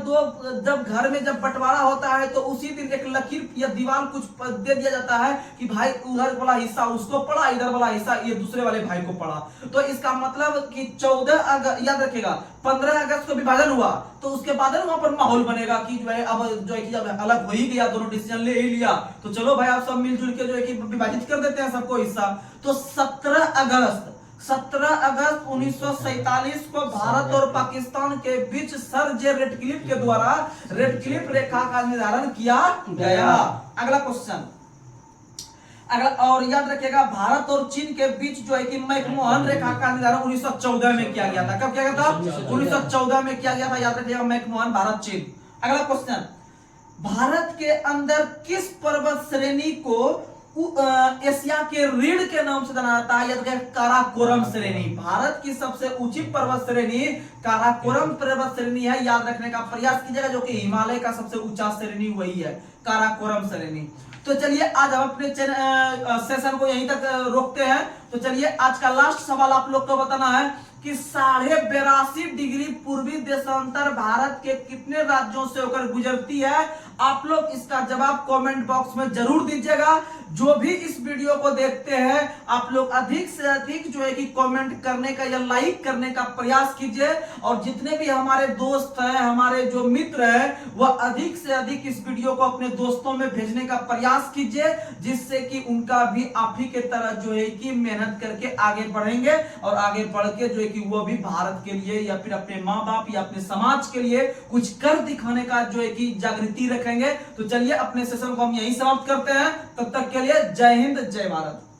घर में जब बंटवारा होता है, तो उसी दिन एक लकीर या दीवार कुछ दे दिया जाता है कि भाई उधर वाला हिस्सा उसको पड़ा, इधर वाला हिस्सा ये दूसरे वाले भाई को पड़ा। तो इसका मतलब कि 14 अगस्त, याद रखिएगा 15 अगस्त को विभाजन हुआ, तो उसके बाद वहां पर माहौल बनेगा कि जो है अब जो है कि जब अलग हो ही गया, दोनों डिसीजन ले ही लिया, तो चलो भाई आप सब मिलजुल के जो है कि विभाजित कर देते हैं सबको हिस्सा। तो 17 अगस्त 1947 को भारत और पाकिस्तान के बीच सर जे रेडक्लिफ के द्वारा रेडक्लिफ रेखा का निर्धारण किया गया। अगला क्वेश्चन, और याद रखिएगा भारत और चीन के बीच जो है कि मैकमोहन रेखा का निर्धारण 1914 में किया गया था। कब किया गया था? 1914 में किया गया था, याद रखिएगा मैकमोहन भारत चीन। अगला क्वेश्चन, भारत के अंदर किस पर्वत श्रेणी को एशिया के रीढ़ के नाम से जाना जाता है? याद रखिएगा काराकोरम श्रेणी। भारत की सबसे ऊंची पर्वत श्रेणी काराकोरम पर्वत श्रेणी है, याद रखने का प्रयास कीजिएगा, जो कि हिमालय का सबसे ऊंचा श्रेणी वही है, काराकोरम श्रेणी। तो चलिए आज हम अपने सेशन को यहीं तक रोकते हैं। तो चलिए आज का लास्ट सवाल आप लोग को बताना है कि 82.5 डिग्री पूर्वी देशांतर भारत के कितने राज्यों से होकर गुजरती है? आप लोग इसका जवाब कमेंट बॉक्स में जरूर दीजिएगा। जो भी इस वीडियो को देखते हैं आप लोग अधिक से अधिक जो है कि कमेंट करने का या लाइक करने का प्रयास कीजिए, और जितने भी हमारे दोस्त हैं, हमारे जो मित्र हैं, वह अधिक से अधिक इस वीडियो को अपने दोस्तों में भेजने का प्रयास कीजिए, जिससे कि उनका भी आप ही के तरह जो है कि मेहनत करके आगे बढ़ेंगे, और आगे बढ़ के जो है कि वो भी भारत के लिए या फिर अपने माँ बाप या अपने समाज के लिए कुछ कर दिखाने का जो है कि जागृति रखेंगे। तो चलिए अपने सेशन को हम यहीं समाप्त करते हैं। तब तक के लिए जय हिंद, जय भारत।